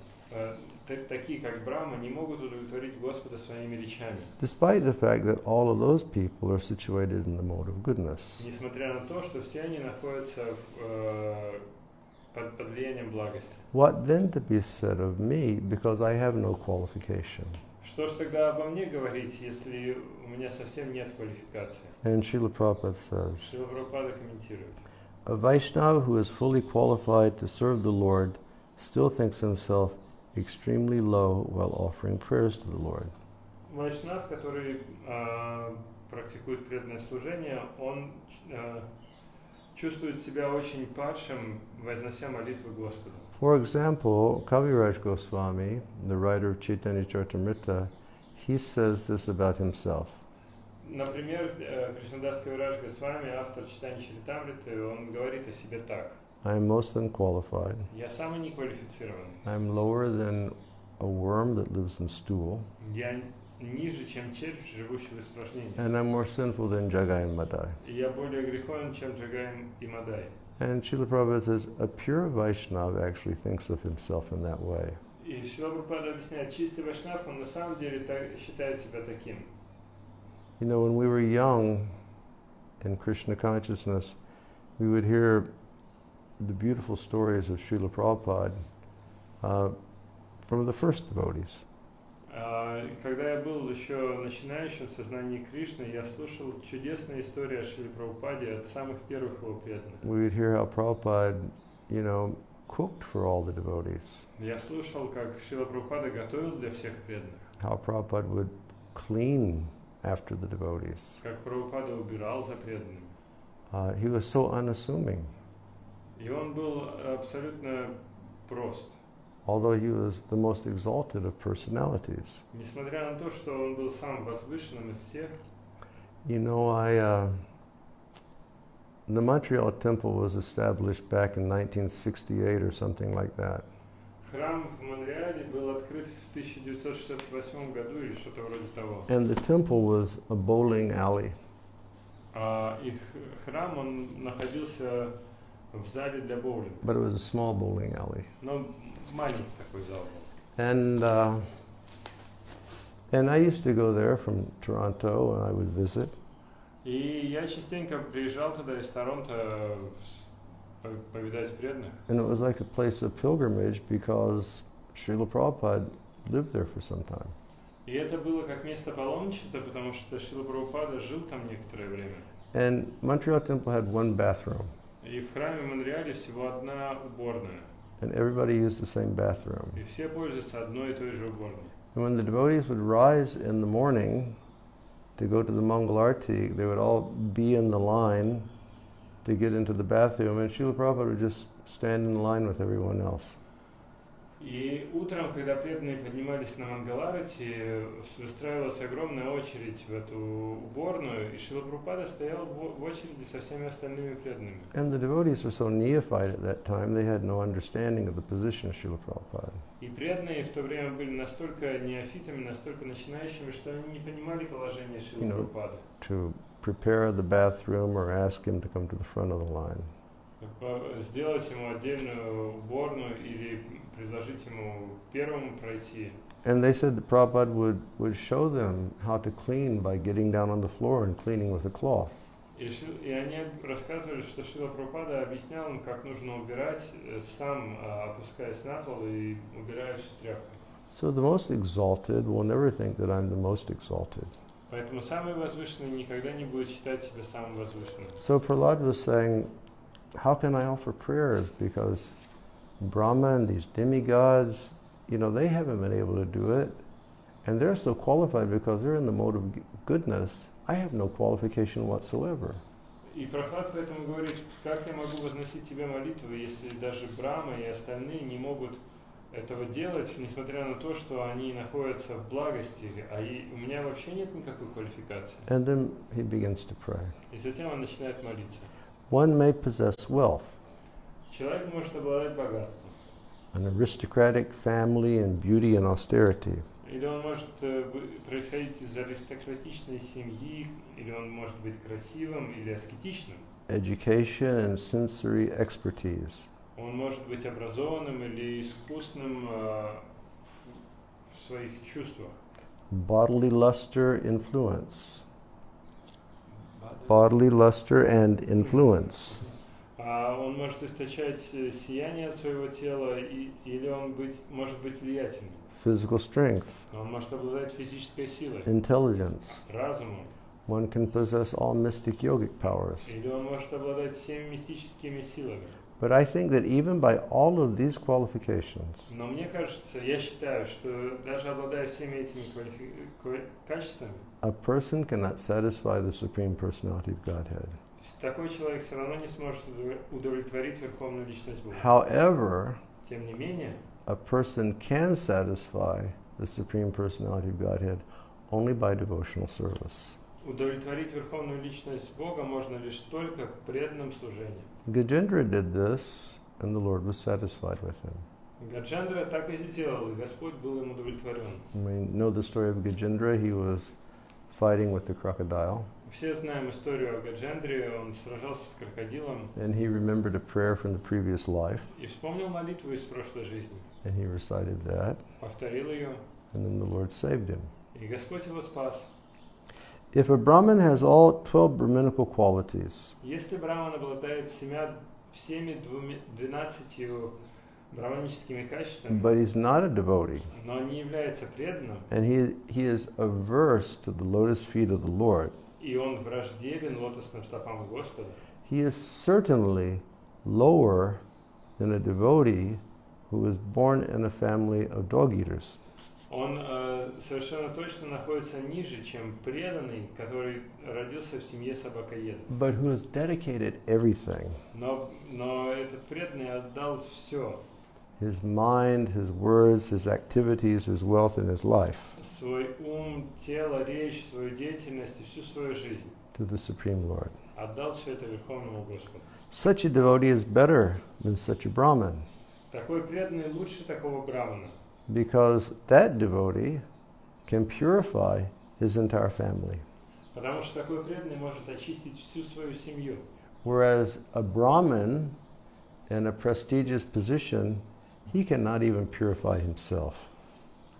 такие как Брахма, не могут удовлетворить Господа своими речами. Despite the fact that all of those people are situated in the mode of goodness. Несмотря на то, что все они находятся под влиянием благости. What then to be said of me, because I have no qualification? Что ж тогда обо мне говорить, если у меня совсем нет квалификации? And Srila Prabhupada says, Срила Прабхупада комментирует. a Vaishnava who is fully qualified to serve the Lord still thinks himself extremely low while offering prayers to the Lord. Вайшнав, который практикует преданное служение, он чувствует себя очень падшим, вознося молитвы Господу. For example, Kaviraj Goswami, the writer of Chaitanya Charitamrita, he says this about himself. Например, Кришнадас Кавирадж Госвами, автор читания Чаритамриты, он говорит о себе так. I am most unqualified. Я самый неквалифицированный. I am lower than a worm that lives in stool. Я ниже, чем червь, живущий в испражнении. And I'm more sinful than Jagai and Madai. И я более греховен, чем Джагай и Мадай. And Srila Prabhupada says, a pure Vaishnava actually thinks of himself in that way. И Срила Прабхупада объясняет, чистый вайшнав, он на самом деле считает себя таким. You know, when we were young in Krishna consciousness, we would hear the beautiful stories of Srila Prabhupada from the first devotees. Когда я был еще начинающим в сознании Кришны, я слушал чудесные истории о Шриле Прабхупаде от самых первых его преданных. We would hear how Prabhupada, you know, cooked for all the devotees. Я слушал, как Шрила Прабхупада готовил для всех преданных. How Prabhupada would clean after the devotees. Как Прабхупада убирал за преданными. He was so unassuming. И он был абсолютно прост. Although he was the most exalted of personalities. Несмотря на то, что он был самым возвышенным из всех. You know, the Montreal temple was established back in 1968 or something like that. Храм в Монреале был открыт в 1968 году или что-то вроде того. And the temple was a bowling alley. И храм, он находился в зале для боулинга. But it was a small bowling alley. Но маленький такой зал And был. I used to go there from Toronto and I would visit. И я частенько приезжал туда из Торонто повидать преданных. And it was like a place of pilgrimage because Srila Prabhupada lived there for some time. И это было как место паломничества, потому что Шрила Прабхупада жил там некоторое время. And Montreal temple had one bathroom. И в храме в Монреале всего одна уборная. And everybody used the same bathroom. И все пользуются одной и той же уборной. And when the devotees would rise in the morning to go to the Mangal Arati, they would all be in the line to get into the bathroom, and Srila Prabhupada would just stand in line with everyone else. И утром, когда преданные поднимались на Мангаларати, выстраивалась огромная очередь в эту уборную, и Шрила Прабхупада стоял в очереди со всеми остальными преданными. And the devotees were so neophyte at that time, they had no understanding of the position of Srila Prabhupada. И преданные в то время были настолько неофитами, настолько начинающими, что они не понимали положение Шрилы Прабхупады. To prepare the bathroom or ask him to come to the front of the line. Сделать ему отдельную уборную или предложить ему первому пройти. And they said that Prabhupada would show them how to clean by getting down on the floor and cleaning with a cloth. И они рассказывали, что Шрила Прабхупада объяснял им, как нужно убирать, сам опускаясь на пол и убирая всю тряпку. So the most exalted will never think that I'm the most exalted. Поэтому самый возвышенный никогда не будет считать себя самым возвышенным. So Prahlad was saying, how can I offer prayers? Because Brahma and these demigods, you know, they haven't been able to do it. And they're so qualified because they're in the mode of goodness. I have no qualification whatsoever. И Прабхупада поэтому говорит, как я могу возносить тебе молитву, если даже Брахма и остальные не могут этого делать, несмотря на то, что они находятся в благости, а у меня вообще нет никакой квалификации. And then he begins to pray. И затем он начинает молиться. One may possess wealth, Человек может обладать богатством. an aristocratic family and beauty and austerity. Или он может происходить из аристократичной семьи, или он может быть красивым или аскетичным. Education and sensory expertise. Он может быть образованным или искусным своих чувствах. Bodily luster, influence. Bodily luster and influence. Он может источать сияние от своего тела, или он может быть влиятельным. Physical strength. Он может обладать физической силой, Intelligence. разумом. One can possess all mystic yogic powers. Или он может обладать всеми мистическими силами. But I think that even by all of these qualifications, Но мне кажется, я считаю, что даже обладая всеми этими качествами, a person cannot satisfy the Supreme Personality of Godhead. такой человек все равно не сможет удовлетворить Верховную Личность Бога. However, Тем не менее, a person can satisfy the Supreme Personality of Godhead only by devotional service. удовлетворить Верховную Личность Бога можно лишь только преданным служением. Gajendra did this, and the Lord was satisfied with him. Гаджендра так и сделал, и Господь был им удовлетворен. We know the story of Gajendra. He was fighting with the crocodile, Все знаем историю о Гаджендре, он сражался с крокодилом and he remembered a prayer from the previous life, и вспомнил молитву из прошлой жизни, and he recited that, повторил ее, and then the Lord saved him. и Господь его спас. If a Brahmin has all 12 Brahminical qualities, Если Браман обладает всеми 12 браманическими качествами, but he's not a devotee, но не является преданным, and he is averse to the lotus feet of the Lord, и он враждебен лотосным стопам Господа, he is certainly lower than a devotee who was born in a family of dog eaters. он совершенно точно находится ниже, чем преданный, который родился в семье собакоедов. But who has dedicated everything, Но этот преданный отдал все, his mind, his words, his activities, his wealth, and his life, свой ум, тело, речь, свою деятельность и всю свою жизнь. to the Supreme Lord. Отдал все это Верховному Господу. Such a devotee is better than such a Brahmin, Такой преданный лучше такого брамана, because that devotee can purify his entire family. потому что такой преданный может очистить всю свою семью. Whereas a Brahmin in a prestigious position, he cannot even purify himself.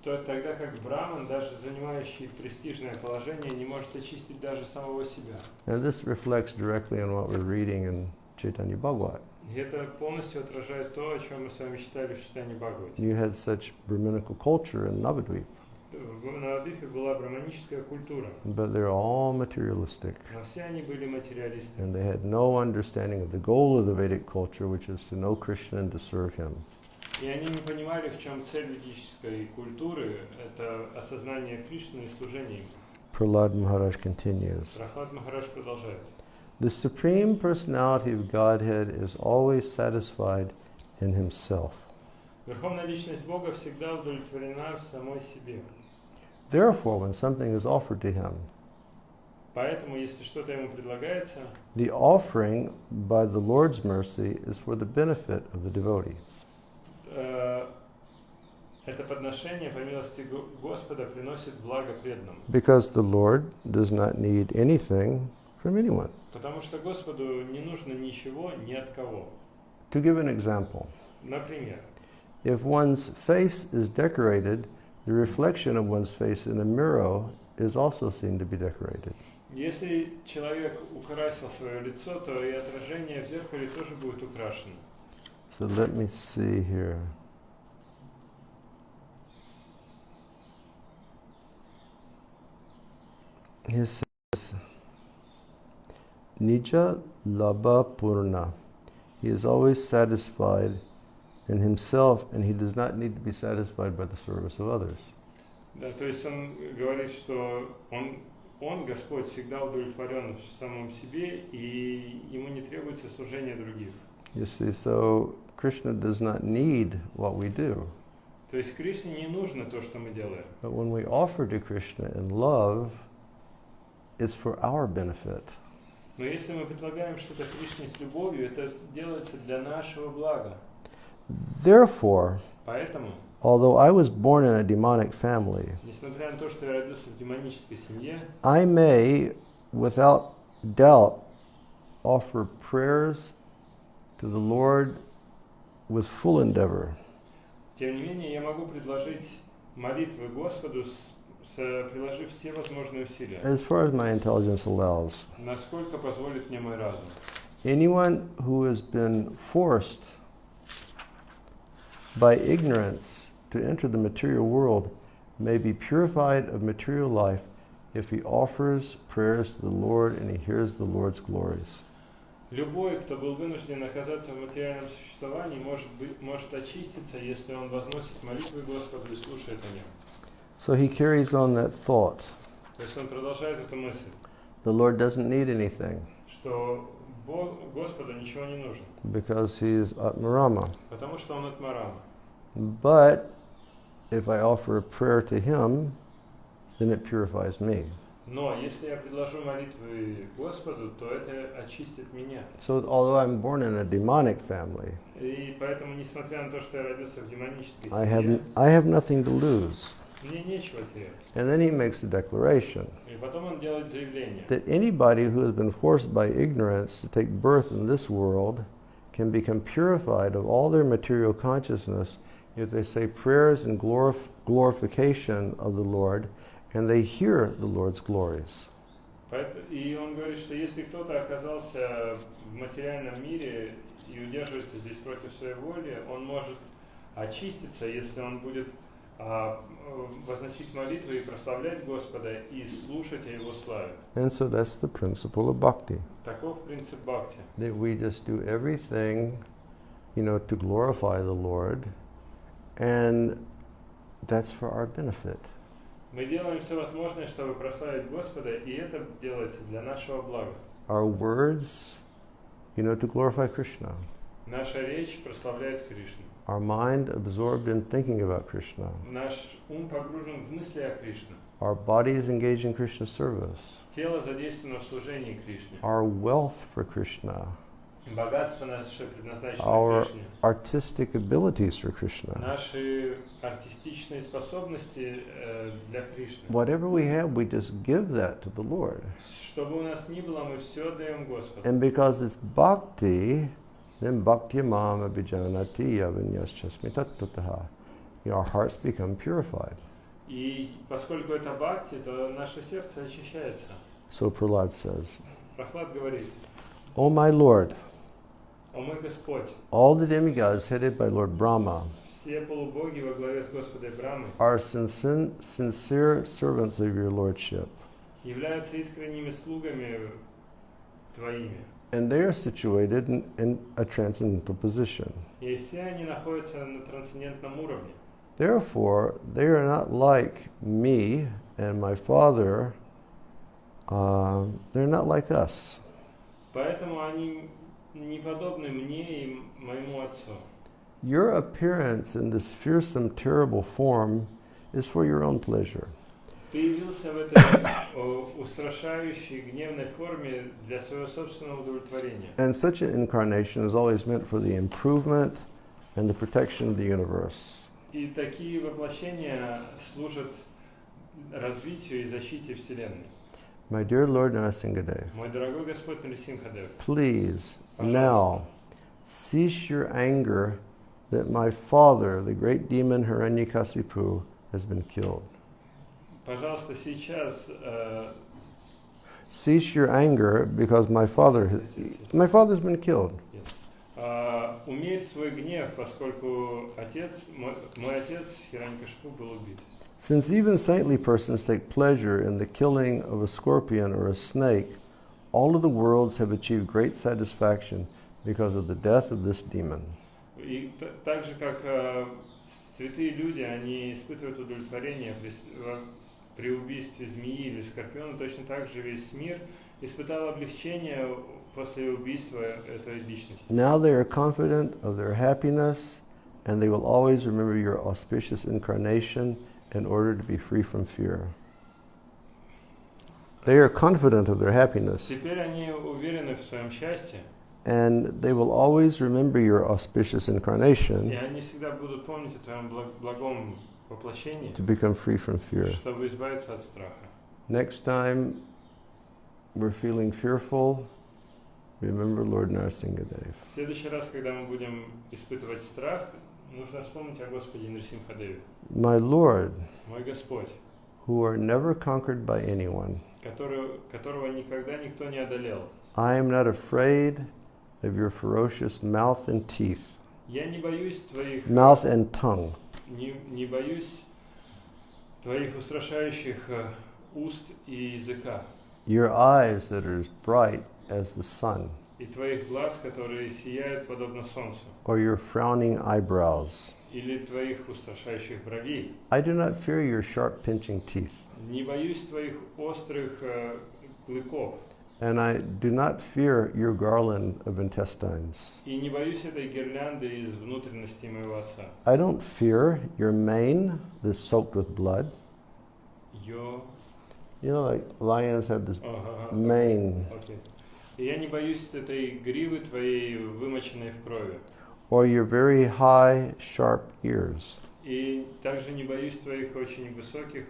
Тогда как браман, даже занимающий престижное положение, не может очистить даже самого себя. And this reflects directly on what we're reading in Chaitanya Bhagavat. И это полностью отражает то, о чем мы с вами читали в читании Бхагавати. You had such Brahminical culture in Navadvip, В Навадвипе была браманическая культура, but they're all materialistic. но все они были материалисты. And they had no understanding of the goal of the Vedic culture, which is to know Krishna and to serve him. И они не понимали, в чем цель ведической культуры, это осознание Кришны и служение ему. Prahlad Maharaj continues. Прохлад Махарадж продолжает. The Supreme Personality of Godhead is always satisfied in himself. Верховная Личность Бога всегда удовлетворена в самой себе. Therefore, when something is offered to him, Поэтому, если что-то ему предлагается, the offering by the Lord's mercy is for the benefit of the devotee. это подношение по милости Господа приносит благо преданному. Because the Lord does not need anything from anyone. Потому что Господу не нужно ничего ни от кого. To give an example, Например, if one's face is decorated, the reflection of one's face in a mirror is also seen to be decorated. если человек украсил свое лицо, то и отражение в зеркале тоже будет украшено. So let me see here. He says, Nija Labha Purna. He is always satisfied in himself, and he does not need to be satisfied by the service of others. Да, то есть он говорит, что он, Господь, всегда удовлетворен в самом себе, и ему не требуется служение других. You see, so Krishna does not need what we do. То есть Кришне не нужно то, что мы делаем. But when we offer to Krishna in love, it's for our benefit. Но если мы предлагаем что-то Кришне с любовью, это делается для нашего блага. Therefore, Поэтому, although I was born in a demonic family, несмотря на то, что я родился в демонической семье, I may, without doubt, offer prayers to the Lord with full endeavor. тем не менее, я могу предложить молитвы Господу, приложив все возможные усилия. as far as my intelligence allows. Насколько позволит мне мой разум. Anyone who has been forced by ignorance to enter the material world may be purified of material life if he offers prayers to the Lord and he hears the Lord's glories. Любой, кто был вынужден оказаться в материальном существовании, может очиститься, если он возносит молитвы Господу и слушает о нем. So he carries on that thought. То есть он продолжает эту мысль, The Lord doesn't need anything что Господу ничего не нужно, because he is Atmarama. потому что он Атмарама. But if I offer a prayer to him, then it purifies me. Но если я предложу молитвы Господу, то это очистит меня. So although I'm born in a demonic family, И поэтому, несмотря на то, что я родился в демонической I семье, have nothing to lose. мне нечего терять. And then he makes a declaration И потом он делает заявление, that anybody who has been forced by ignorance to take birth in this world can become purified of all their material consciousness if they say prayers in glorification of the Lord and they hear the Lord's glories. И он говорит, что если кто-то оказался в материальном мире и удерживается здесь против своей воли, он может очиститься, если он будет возносить молитву и прославлять Господа и слушать о Его славе. And so that's the principle of bhakti. Таков принцип бхакти. That we just do everything, to glorify the Lord, and that's for our benefit. Мы делаем все возможное, чтобы прославить Господа, и это делается для нашего блага. Our words, to glorify Krishna. Наша речь прославляет Кришну. Our mind absorbed in thinking about Krishna. Наш ум погружен в мысли о Кришне. Our body is engaged in Krishna's service. Тело задействовано в служении Кришне. Our wealth for Krishna. Богатство наше предназначено Our Кришне. artistic abilities for Krishna. Наши артистичные способности для Кришны. Whatever we have, we just give that to the Lord. Что бы у нас ни было, мы все отдаем Господу. And because it's bhakti, then bhakti mam abhijanati yavinyas-chasmi tattataha. Our hearts become purified. И поскольку это бхакти, то наше сердце очищается. So Prahlad says, Прохлад говорит: O my Lord, «О мой Господь, all the demigods headed by Lord Brahma все полубоги во главе с Господом Брамой are sincere servants of your lordship, являются искренними слугами Твоими, and they are situated in a transcendental position. и все они находятся на трансцендентном уровне. Therefore, they are not like me and my father. They're not like us. Поэтому они не подобны мне и моему отцу. Your appearance in this fearsome, terrible form is for your own pleasure. Ты явился в этой устрашающей, гневной форме для своего собственного удовлетворения. And such an incarnation is always meant for the improvement and the protection of the universe. И такие воплощения служат развитию и защите Вселенной. My dear Lord Nrisimhadev, Мой дорогой Господь Нрисимхадев, please пожалуйста, now cease your anger that my father, the great demon Hiranyakasipu, has been killed. пожалуйста, сейчас Cease your anger because my father's been killed. умерь свой гнев, поскольку мой отец Хираньякашипу был убит. Since even saintly persons take pleasure in the killing of a scorpion or a snake, all of the worlds have achieved great satisfaction because of the death of this demon. И так же, как святые люди, они испытывают удовлетворение при убийстве змеи или скорпиона, точно так же весь мир испытал облегчение после убийства этой личности. Now they are confident of their happiness, and they will always remember your auspicious incarnation in order to be free from fear. They are confident of their happiness, Теперь они уверены в своем счастье, and they will always remember your auspicious и incarnation они всегда будут помнить о твоем благом воплощении, to become free from fear. чтобы избавиться от страха. Next time we're feeling fearful, remember Lord Nrisimhadev. В следующий раз, когда мы будем испытывать страх, Нужно вспомнить о Господе Нрисимхадеве. My Lord, Мой Господь, who are never conquered by anyone. которого никогда никто не одолел. I am not afraid of your ferocious mouth and teeth, Я не боюсь твоих... mouth and tongue. Не боюсь твоих устрашающих уст и языка. Your eyes that are as bright as the sun, И твоих глаз, которые сияют подобно солнцу. or your frowning eyebrows. Или твоих устрашающих бровей. I do not fear your sharp pinching teeth, Не боюсь твоих острых клыков. and I do not fear your garland of intestines. И не боюсь этой гирлянды из внутренности моего отца. I don't fear your mane that's soaked with blood. You know, like lions have this mane. Okay. И я не боюсь этой гривы твоей, вымоченной в крови. Or your very high, sharp ears. И также не боюсь твоих очень высоких,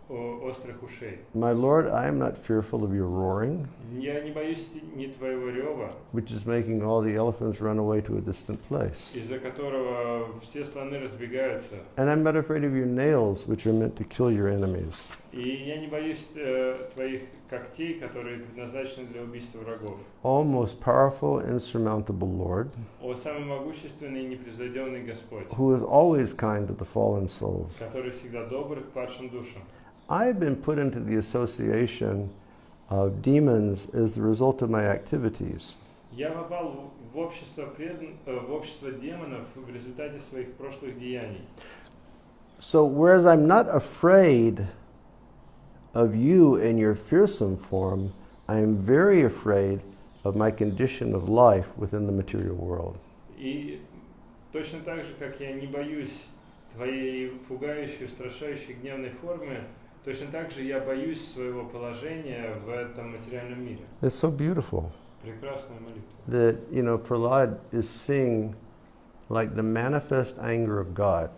острых ушей. My Lord, I am not fearful of your roaring, Я не боюсь ни твоего рева, which is making all the elephants run away to a distant place. из-за которого все слоны разбегаются. And I'm not afraid of your nails, which are meant to kill your enemies. И я не боюсь твоих когтей, которые предназначены для убийства врагов. O most powerful, insurmountable Lord, О самый могущественный и непревзойденный Господь, who is always kind to the fallen souls. который всегда добр к падшим душам. I have been put into the association of demons as the result of my activities. Я попал в общество демонов в результате своих прошлых деяний. So whereas I'm not afraid of you in your fearsome form, I am very afraid of my condition of life within the material world. И точно так же, как я не боюсь твоей пугающей, устрашающей гневной формы, точно так же я боюсь своего положения в этом материальном мире. It's so beautiful Прекрасная молитва. that, Prahlad is seeing like the manifest anger of God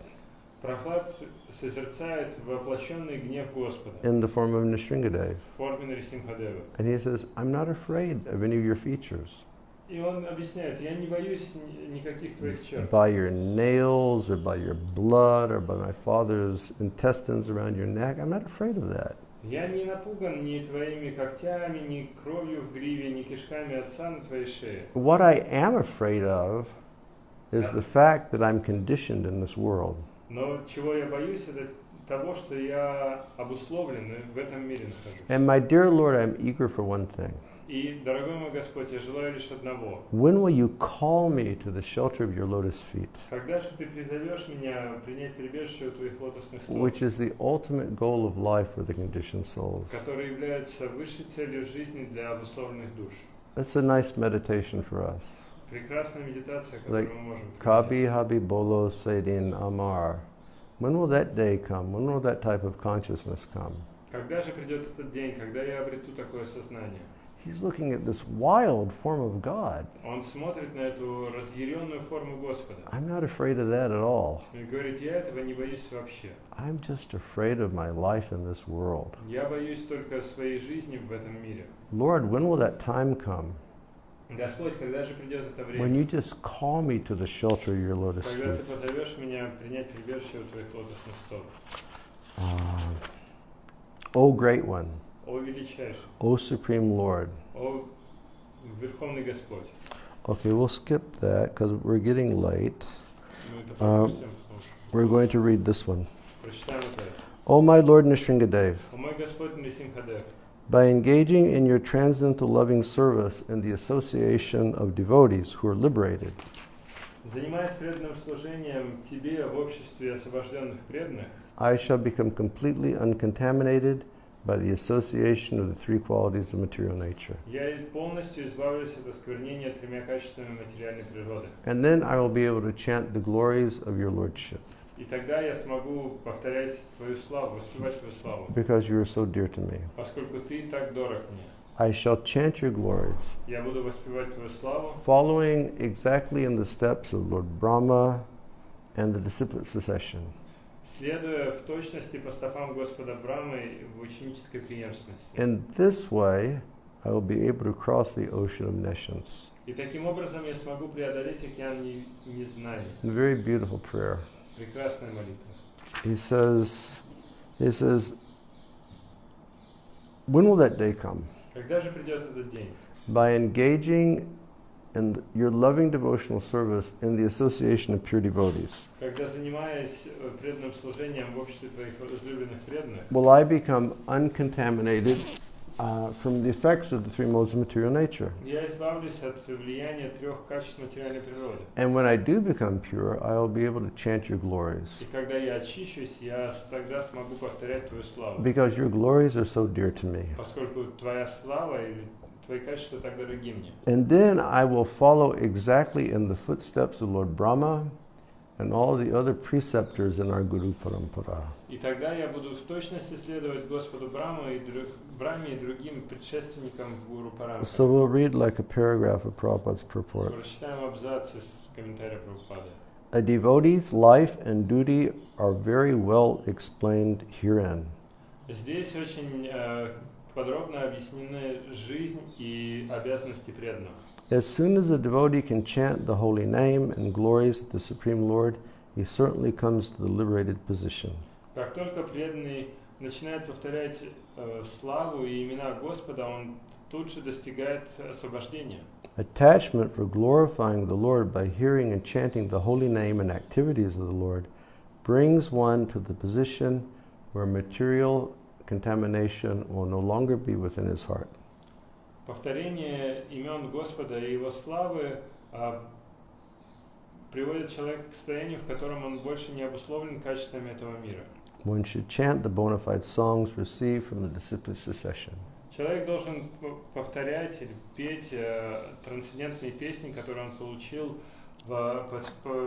Прохлад созерцает воплощенный гнев Господа in the form of Nrisimhadev. в форме Нрисимхадева. And he says, I'm not afraid of any of your features. И он объясняет, я не боюсь никаких твоих черт. By your nails or by your blood or by my father's intestines around your neck, I'm not afraid of that. Я не напуган ни твоими когтями, ни кровью в гриве, ни кишками отца на твоей шее. What I am afraid of is the fact that I'm conditioned in this world. Но чего я боюсь, это того, что я обусловлен в этом мире нахожусь. And my dear Lord, I'm eager for one thing. И, дорогой мой Господь, я желаю лишь одного. When will you call me to the shelter of your lotus feet? Когда же ты призовешь меня принять прибежище у твоих лотосных стоп, Which is the ultimate goal of life for the conditioned souls. который является высшей целью жизни для обусловленных душ. That's a nice meditation for us. Прекрасная медитация, которую мы можем Kabi применять. habi bolo sedin amar. When will that day come? When will that type of consciousness come? Когда же придет этот день, когда я обрету такое сознание? He's looking at this wild form of God. Он смотрит на эту разъяренную форму Господа. I'm not afraid of that at all. И говорит, я этого не боюсь вообще. I'm just afraid of my life in this world. Я боюсь только своей жизни в этом мире. Lord, when will that time come? Господь, когда же придет это When время? you just call me to the shelter of your lotus Когда ты feet. позовешь меня принять прибежище у твоих лотосных стоп. O great one, О величайший, O supreme Lord. о Верховный Господь. Okay, we'll skip that because we're getting late. Мы это пропустим, потому что We're going to read this one. прочитаем это. O my Lord Nrisimhadev, О мой Господь Нрисимхадев, by engaging in your transcendental loving service in the association of devotees who are liberated, занимаясь преданным служением Тебе в обществе освобожденных преданных, I shall become completely uncontaminated by the association of the three qualities of material nature. я полностью избавлюсь от осквернения тремя качествами материальной природы. And then I will be able to chant the glories of your Lordship, И тогда я смогу повторять Твою славу, воспевать Твою славу, because you are so dear to me. поскольку Ты так дорог мне. I shall chant your glories, Я буду воспевать Твою славу, following exactly in the steps of Lord Brahma and the disciplic succession. следуя в точности по стопам Господа Брамы в ученической преемственности. In this way, I will be able to cross the ocean of nescience. И таким образом я смогу преодолеть океан незнания. A very beautiful prayer. Прекрасная молитва. He says, when will that day come? Когда же придет этот день? By engaging in your loving devotional service in the association of pure devotees. Когда, занимаясь преданным служением в обществе твоих возлюбленных преданных, Will I become uncontaminated from the effects of the three modes of material nature? я избавлюсь от влияния трех качеств материальной природы. And when I do become pure, I will be able to chant your glories. И когда я очищусь, я тогда смогу повторять твою славу. Because your glories are so dear to me. Поскольку твоя слава или твои качества так дороги мне. And then I will follow exactly in the footsteps of Lord Brahma and all the other preceptors in our Guru Parampara. И тогда я буду в точности следовать Господу Брахме и другим предшественникам в Гуру Парампаре. So we'll read like a paragraph of Prabhupada's purport. Прочитаем абзац из комментария Прабхупады. A devotee's life and duty are very well explained herein. Здесь очень подробно объяснены жизнь и обязанности преданного. As soon as a devotee can chant the holy name and glories of the Supreme Lord, he certainly comes to the liberated position. Как только преданный начинает повторять славу и имена Господа, он тут же достигает освобождения. Attachment for glorifying the Lord by hearing and chanting the holy name and activities of the Lord brings one to the position where material contamination will no longer be within his heart. Повторение имен Господа и Его славы приводит человека к состоянию, в котором он больше не обусловлен качествами этого мира. One should chant the bona fide songs received from the disciplic succession. Человек должен повторять или петь трансцендентные песни, которые он получил по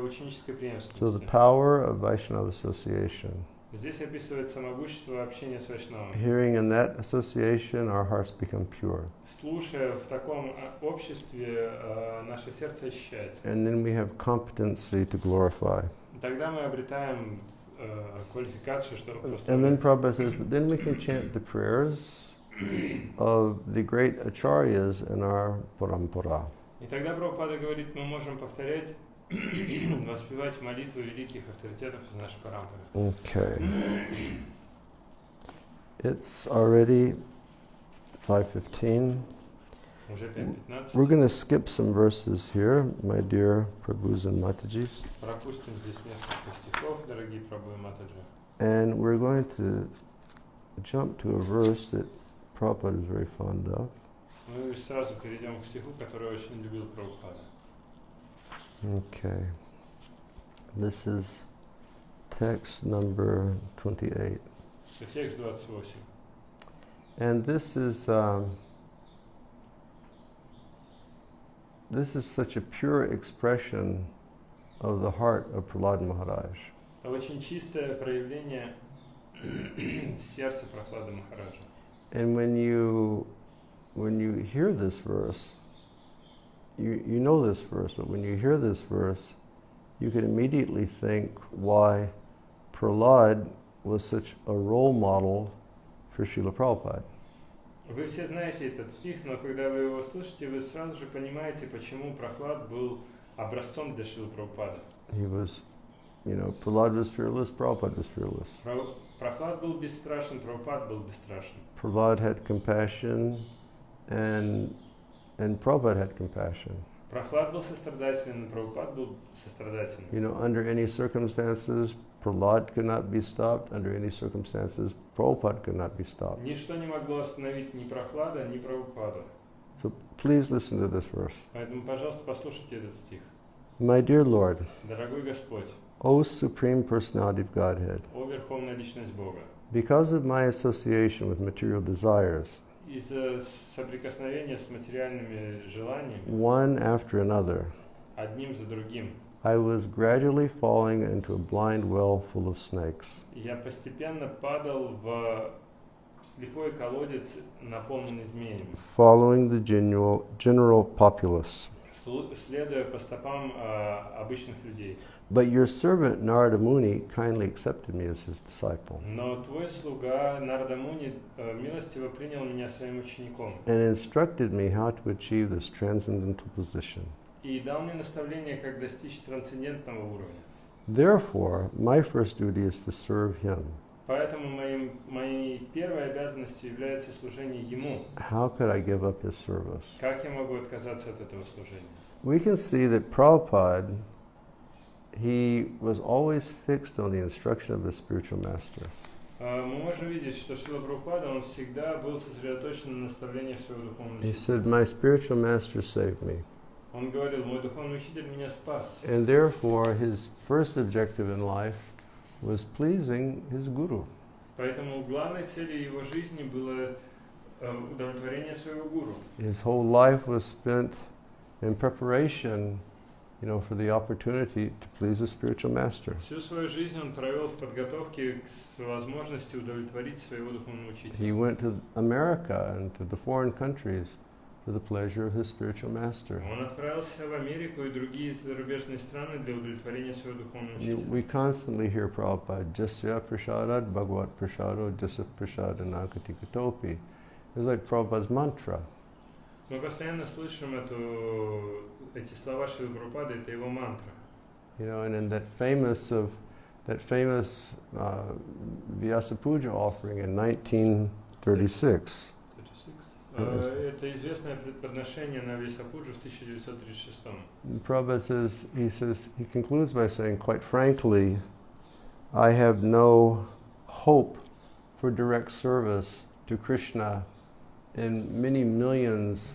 ученической преемственности. So the power of Vaishnava association. Здесь описывается могущество общения с Вайшнавами. Hearing in that association, our hearts become pure. Слушая в таком обществе, наше сердце очищается. And then we have competency to glorify. Тогда мы обретаем квалификацию, чтобы And then Prabhupada says, but then we can chant the prayers of the great acharyas in our parampara. И тогда Прабхупада говорит, мы можем повторять, воспевать молитвы великих авторитетов из нашей парампары. Okay. It's already 5:15. Уже 5:15. We're going to skip some verses here, my dear Prabhus and Matajis. Пропустим здесь несколько стихов, дорогие Прабху и Матаджи. And we're going to jump to a verse that Prabhupada is very fond of. Мы сразу перейдем к стиху, который очень любил Прабхупада. Okay. This is text number 28. Текст 28. And this is such a pure expression of the heart of Prahlad Maharaj. Это очень чистое проявление сердца Прохлады Махараджа. And when you hear this verse, you know this verse, but when you hear this verse, you can immediately think why Prahlad was such a role model for Srila Prabhupada. Вы все знаете этот стих, но когда вы его слышите, вы сразу же понимаете, почему Прохлад был образцом для Шрилы Прабхупады. He was, Prahlad was fearless, Prabhupada was fearless. Прохлад был бесстрашен, Прабхупад был бесстрашен. Prahlad had compassion and Prabhupada had compassion. Прохлад был сострадателен, Прабхупад был сострадателен. Under any circumstances, Prahlad could not be stopped. Under any circumstances, Prabhupada could not be stopped. Ничто не могло остановить ни Прохлада, ни Прабхупаду. So please listen to this verse. Поэтому, пожалуйста, послушайте этот стих. My dear Lord, Дорогой Господь, O Supreme Personality of Godhead, о Верховная Личность Бога, because of my association with material desires, из-за соприкосновения с материальными желаниями, one after another, одним за другим, I was gradually falling into a blind well full of snakes. я постепенно падал в слепой колодец, наполненный змеями. Following the general populace. следуя по стопам обычных людей. But your servant Narada Muni kindly accepted me as his disciple Но твой слуга Нарада Муни милостиво принял меня своим учеником and instructed me how to achieve this transcendental position. и дал мне наставление, как достичь трансцендентного уровня. Therefore, my first duty is to serve him. Поэтому моей первой обязанностью является служение ему. How could I give up his service? Как я могу отказаться от этого служения? We can see that Prabhupada, he was always fixed on the instruction of his spiritual master. Мы можем видеть, что Шрила Прабхупада, он всегда был сосредоточен на наставлении своего духовного He учителя. said, my spiritual master saved me. Он говорил, мой духовный учитель меня спас. And therefore, his first objective in life was pleasing his guru. Поэтому главной целью его жизни было удовлетворение своего гуру. His whole life was spent in preparation, for the opportunity to please his spiritual master. Всю свою жизнь он провел в подготовке к возможности удовлетворить своего духовного учителя. He went to America and to the foreign countries for the pleasure of his spiritual master. Он отправился в Америку и другие зарубежные страны для удовлетворения своего духовного учителя. We constantly hear Prabhupada, Jasya Prasadad Bhagavad Prasado Jasya Prasada Nagati Katopi. It's like Prabhupada's mantra. Мы постоянно слышим эти слова Шрилы Прабхупады, это его мантра. And in that famous Vyasa Puja offering in 1936. Это известное подношение на Vyasa-пуджу в 1936. Prabhupada he concludes by saying, quite frankly, I have no hope for direct service to Krishna in many millions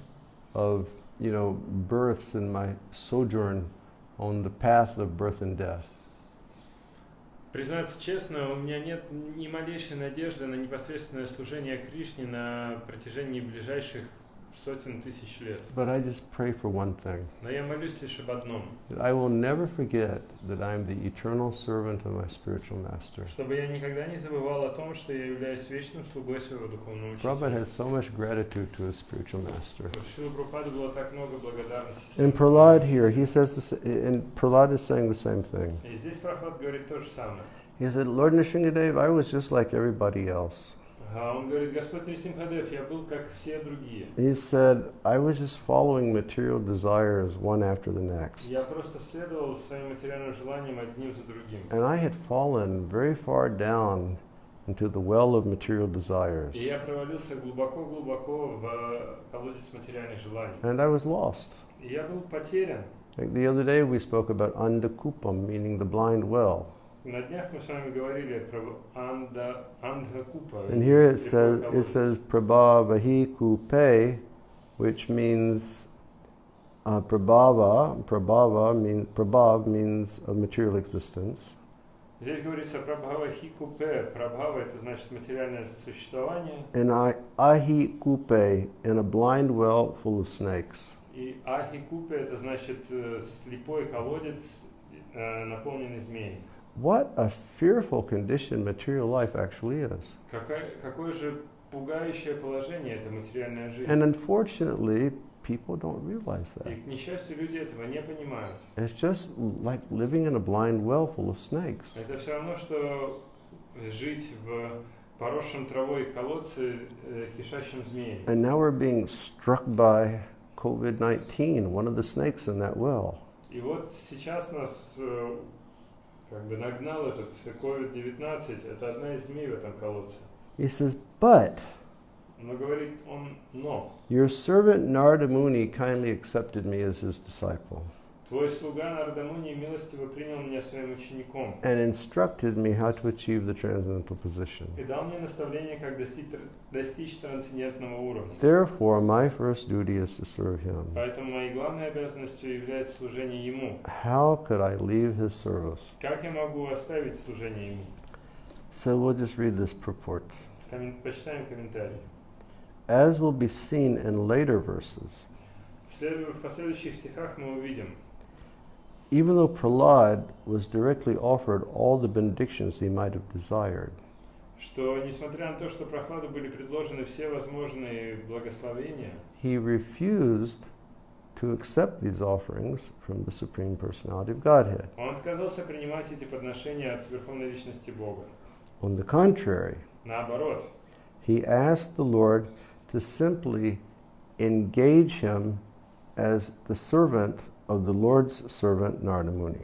of, births in my sojourn on the path of birth and death. Признаться честно, у меня нет ни малейшей надежды на непосредственное служение Кришне на протяжении ближайших сотен тысяч лет. But I just pray for one thing. Но я молюсь лишь об одном. That I will never forget that I am the eternal servant of my spiritual master. Чтобы я никогда не забывал о том, что я являюсь вечным слугой своего духовного учителя. Prabhupada had so much gratitude to his spiritual master. Шрила Прабхупады было так много благодарности. And Prahlad here, he says this, and Prahlad is saying the same thing. И здесь Прабхупад говорит то же самое. He said, Lord Nrisimhadev, I was just like everybody else. Он говорит, Господь Нрисимхадев, я был как все другие. He said, I was just following material desires one after the next. Я просто следовал своим материальным желаниям одним за другим. And I had fallen very far down into the well of material desires. И я провалился глубоко-глубоко в колодец материальных желаний. And I was lost. И я был потерян. Like the other day we spoke about andakupam, meaning the blind well. На днях мы с вами говорили про Андхакупа. And here it says prabhavahi kupe, which means prabhav means a material existence. Здесь говорится про Прабхавахи Купе. Прабхава это значит материальное существование. And ahi kupe, in a blind well full of snakes. И Ахи Купе это значит слепой колодец, наполненный змеями. What a fearful condition material life actually is. Какое же пугающее положение это материальная жизнь. And unfortunately, people don't realize that. И, к несчастью, люди этого не понимают. It's just like living in a blind well full of snakes. Это все равно, что жить в поросшем травой колодце, кишащем змеями. And now we're being struck by COVID-19, one of the snakes in that well. И вот сейчас нас нагнал этот COVID-19, это одна из змей в этом колодце. He says, but Но говорит он, но your servant Narada Muni kindly accepted me as his disciple твой слуга Нарада Муни милостиво принял меня своим учеником and instructed me how to achieve the transcendental position. и дал мне наставление, как достичь трансцендентного уровня. Therefore, my first duty is to serve him. Поэтому моей главной обязанностью является служение ему. How could I leave his service? Как я могу оставить служение ему? So we'll just read this purport. Почитаем комментарий. As will be seen in later verses, В последующих стихах мы увидим, even though Prahlad was directly offered all the benedictions he might have desired, что несмотря на то, что Прохладу были предложены все возможные благословения, he refused to accept these offerings from the Supreme Personality of Godhead. Он отказался принимать эти подношения от Верховной Личности Бога. On the contrary, Наоборот, he asked the Lord to simply engage him as the servant of the Lord's servant Narada Muni.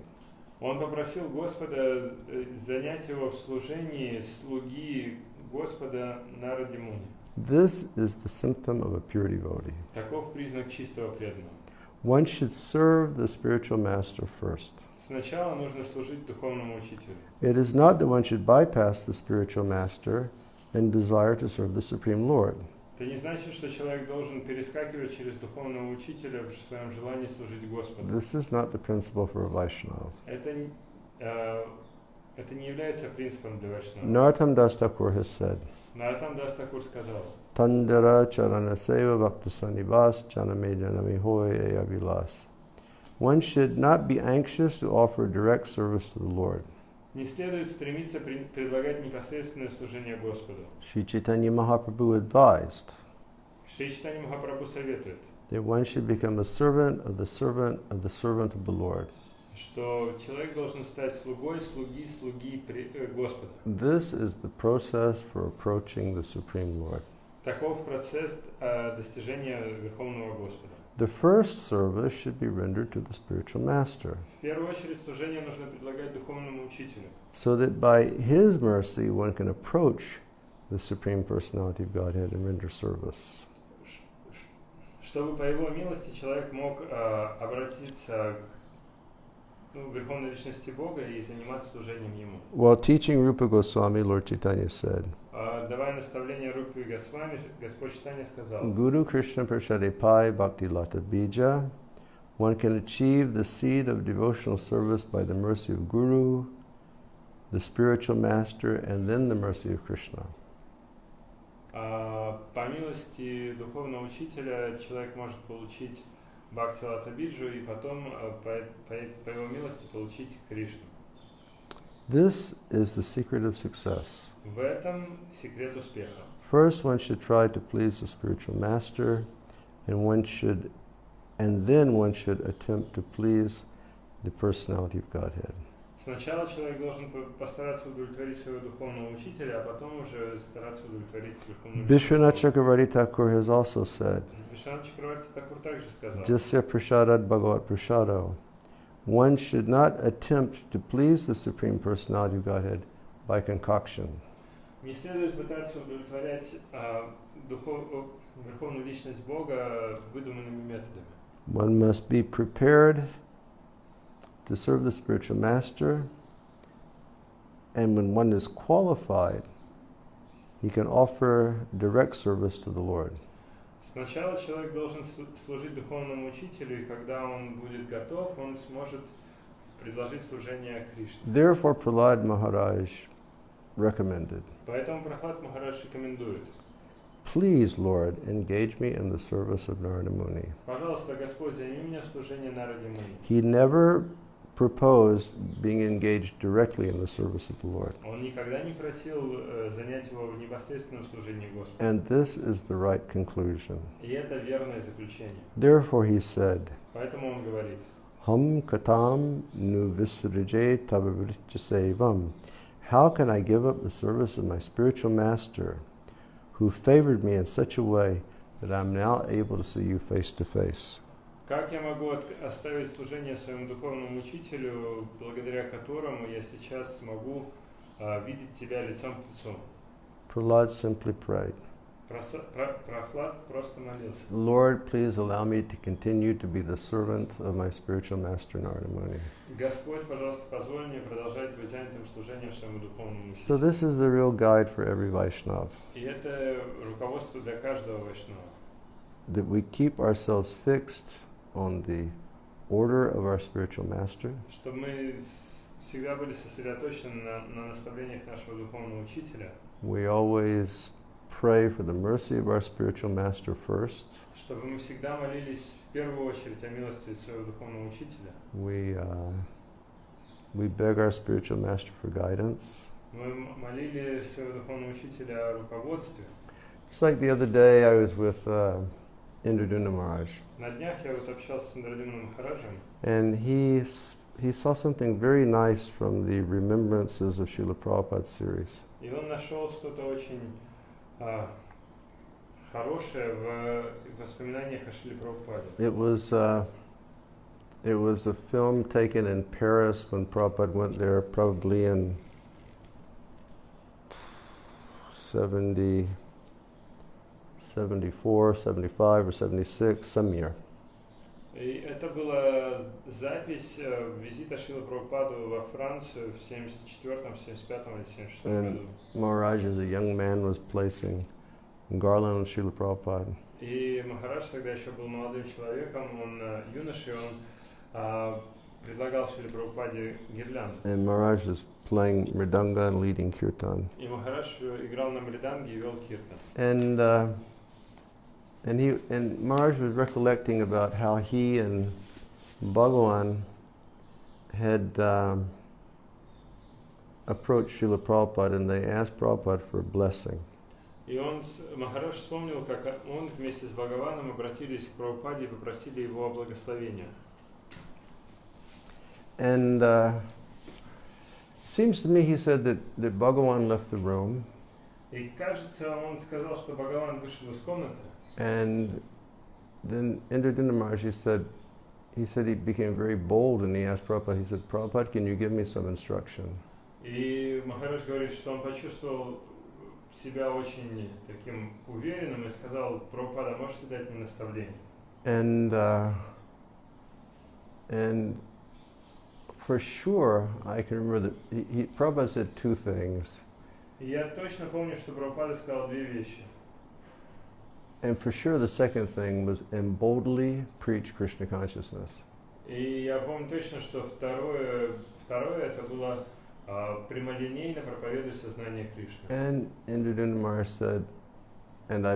он попросил Господа занять его в служении слуги Господа Наради Муни. This is the symptom of a pure devotee. Таков признак чистого преданного. One should serve the spiritual master first. Сначала нужно служить духовному учителю. It is not that one should bypass the spiritual master and desire to serve the Supreme Lord. Это не значит, что человек должен перескакивать через духовного учителя в своем желании служить Господу. This is not the principle for a Vaishnava. Это не является принципом для Вайшнава. Narottam Das Thakur has said, Наратам Дас Такур сказал, Tandara charana seva bhakta sanivas janame janami hoy eyavilas. One should not be anxious to offer direct service to the Lord. не следует стремиться предлагать непосредственное служение Господу. Sri Chaitanya Mahaprabhu advised Шри Чайтанья Махапрабху советует, that one should become a servant of the servant of the servant of the Lord. что человек должен стать слугой слуги Господа. This is the process for approaching the Supreme Lord. Таков процесс достижения Верховного Господа. The first service should be rendered to the spiritual master, В первую очередь служение нужно предлагать духовному учителю, so that by his mercy one can approach the Supreme Personality of Godhead and render service. чтобы по его милости человек мог обратиться к Верховной Личности Бога и заниматься служением Ему. While teaching Rupa Goswami, Lord Chaitanya said, Давая наставление Рупе Госвами, Господь Чайтанья сказал, Guru Krishna Prasade Pai Bhakti Lata Bija, one can achieve the seed of devotional service by the mercy of Guru, the spiritual master, and then the mercy of Krishna. По милости духовного учителя человек может получить Бхакти Лата Биджу и потом по его милости получить Кришну. This is the secret of success. В этом секрет успеха. First, one should try to please the spiritual master, and then one should attempt to please the personality of Godhead. Сначала человек должен постараться удовлетворить своего духовного учителя, а потом уже стараться удовлетворить Верховного Vishwanath Chakravarti Thakur has also said, Вишванат Чакраварти Такур также сказал, Jasya Prashadat Bhagavat Prasado. One should not attempt to please the Supreme Personality of Godhead by concoction. не следует пытаться удовлетворять Верховную Личность Бога выдуманными методами. One must be prepared to serve the spiritual master, and when one is qualified, he can offer direct service to the Lord. Сначала человек должен служить духовному учителю, и когда он будет готов, он сможет предложить служение Кришне. Therefore, Prahlad Maharaj recommended, Поэтому Прахлад Махарадж рекомендует, Please, Lord, engage me in the service of Narada Muni. пожалуйста, Господь, займи меня в служение Наради Муни. He never proposed being engaged directly in the service of the Lord. Он никогда не просил занять его в непосредственном служении Господу. And this is the right conclusion. И это верное заключение. Therefore, he said, Поэтому он говорит, Ham katam nu visrije tavavrityasevam. How can I give up the service of my spiritual master, who favored me in such a way that I'm now able to see you face to face? как я могу оставить служение своему духовному учителю, благодаря которому я сейчас могу видеть тебя лицом к лицу? Prahlad simply prayed, Прохлад просто молился. Lord, please allow me to continue to be the servant of my spiritual master Narada Muni. Господь, пожалуйста, позволь мне продолжать быть занятым служением своему духовному So учителю. this is the real guide for every Vaishnava, И это руководство для каждого вайшнава. that we keep ourselves fixed on the order of our spiritual master, Чтобы мы всегда были сосредоточены на наставлениях нашего духовного учителя. we always pray for the mercy of our spiritual master first. Чтобы мы всегда молились в первую очередь о милости своего духовного учителя. We beg our spiritual master for guidance. Мы молили своего духовного учителя о руководстве. Just like the other day, I was with Indraduna Maharaj. На днях я вот общался с Нрадиманом Махараджем, And he saw something very nice from the Remembrances of Srila Prabhupada series. и он нашел что-то очень хорошее в воспоминаниях о Шриле Прабхупаде. It was a film taken in Paris when Prabhupada went there, probably in 74, 75 or 76, some year. И это была запись визита Шрилы Прабхупаду во Францию в 74-м, 75-м или 76-м году. Maharaj, as a young man, was placing garland on Srila Prabhupada. И Махарадж тогда еще был молодым человеком, он юношей, он предлагал Шриле Прабхупаде гирлянду. And Maharaj was playing mridanga and leading kirtan. И Махарадж играл на мриданге и вел киртан. And Maharaj was recollecting about how he and Bhagavan had approached Srila Prabhupada, and they asked Prabhupada for a blessing. И Махарадж вспомнил, как он вместе с Бхагаваном обратились к Прабхупаде и попросили его о благословении. And seems to me, he said that Bhagavan left the room. И кажется, он сказал, что Бхагаван вышел из комнаты. And then Indraduna Maharaj, he said he became very bold, and he asked Prabhupada, he said, Prabhupada, can you give me some instruction? И Махарадж говорит, что он почувствовал себя очень таким уверенным и сказал, Прабхупада, можете дать мне наставление? And for sure, I can remember that Prabhupada said two things. И я точно помню, что Прабхупада сказал две вещи. And for sure, the second thing was, and boldly preach Krishna consciousness. И я помню точно, что второе это было прямолинейно проповедуй сознание Кришны. And Indraduna Maharaj said, and I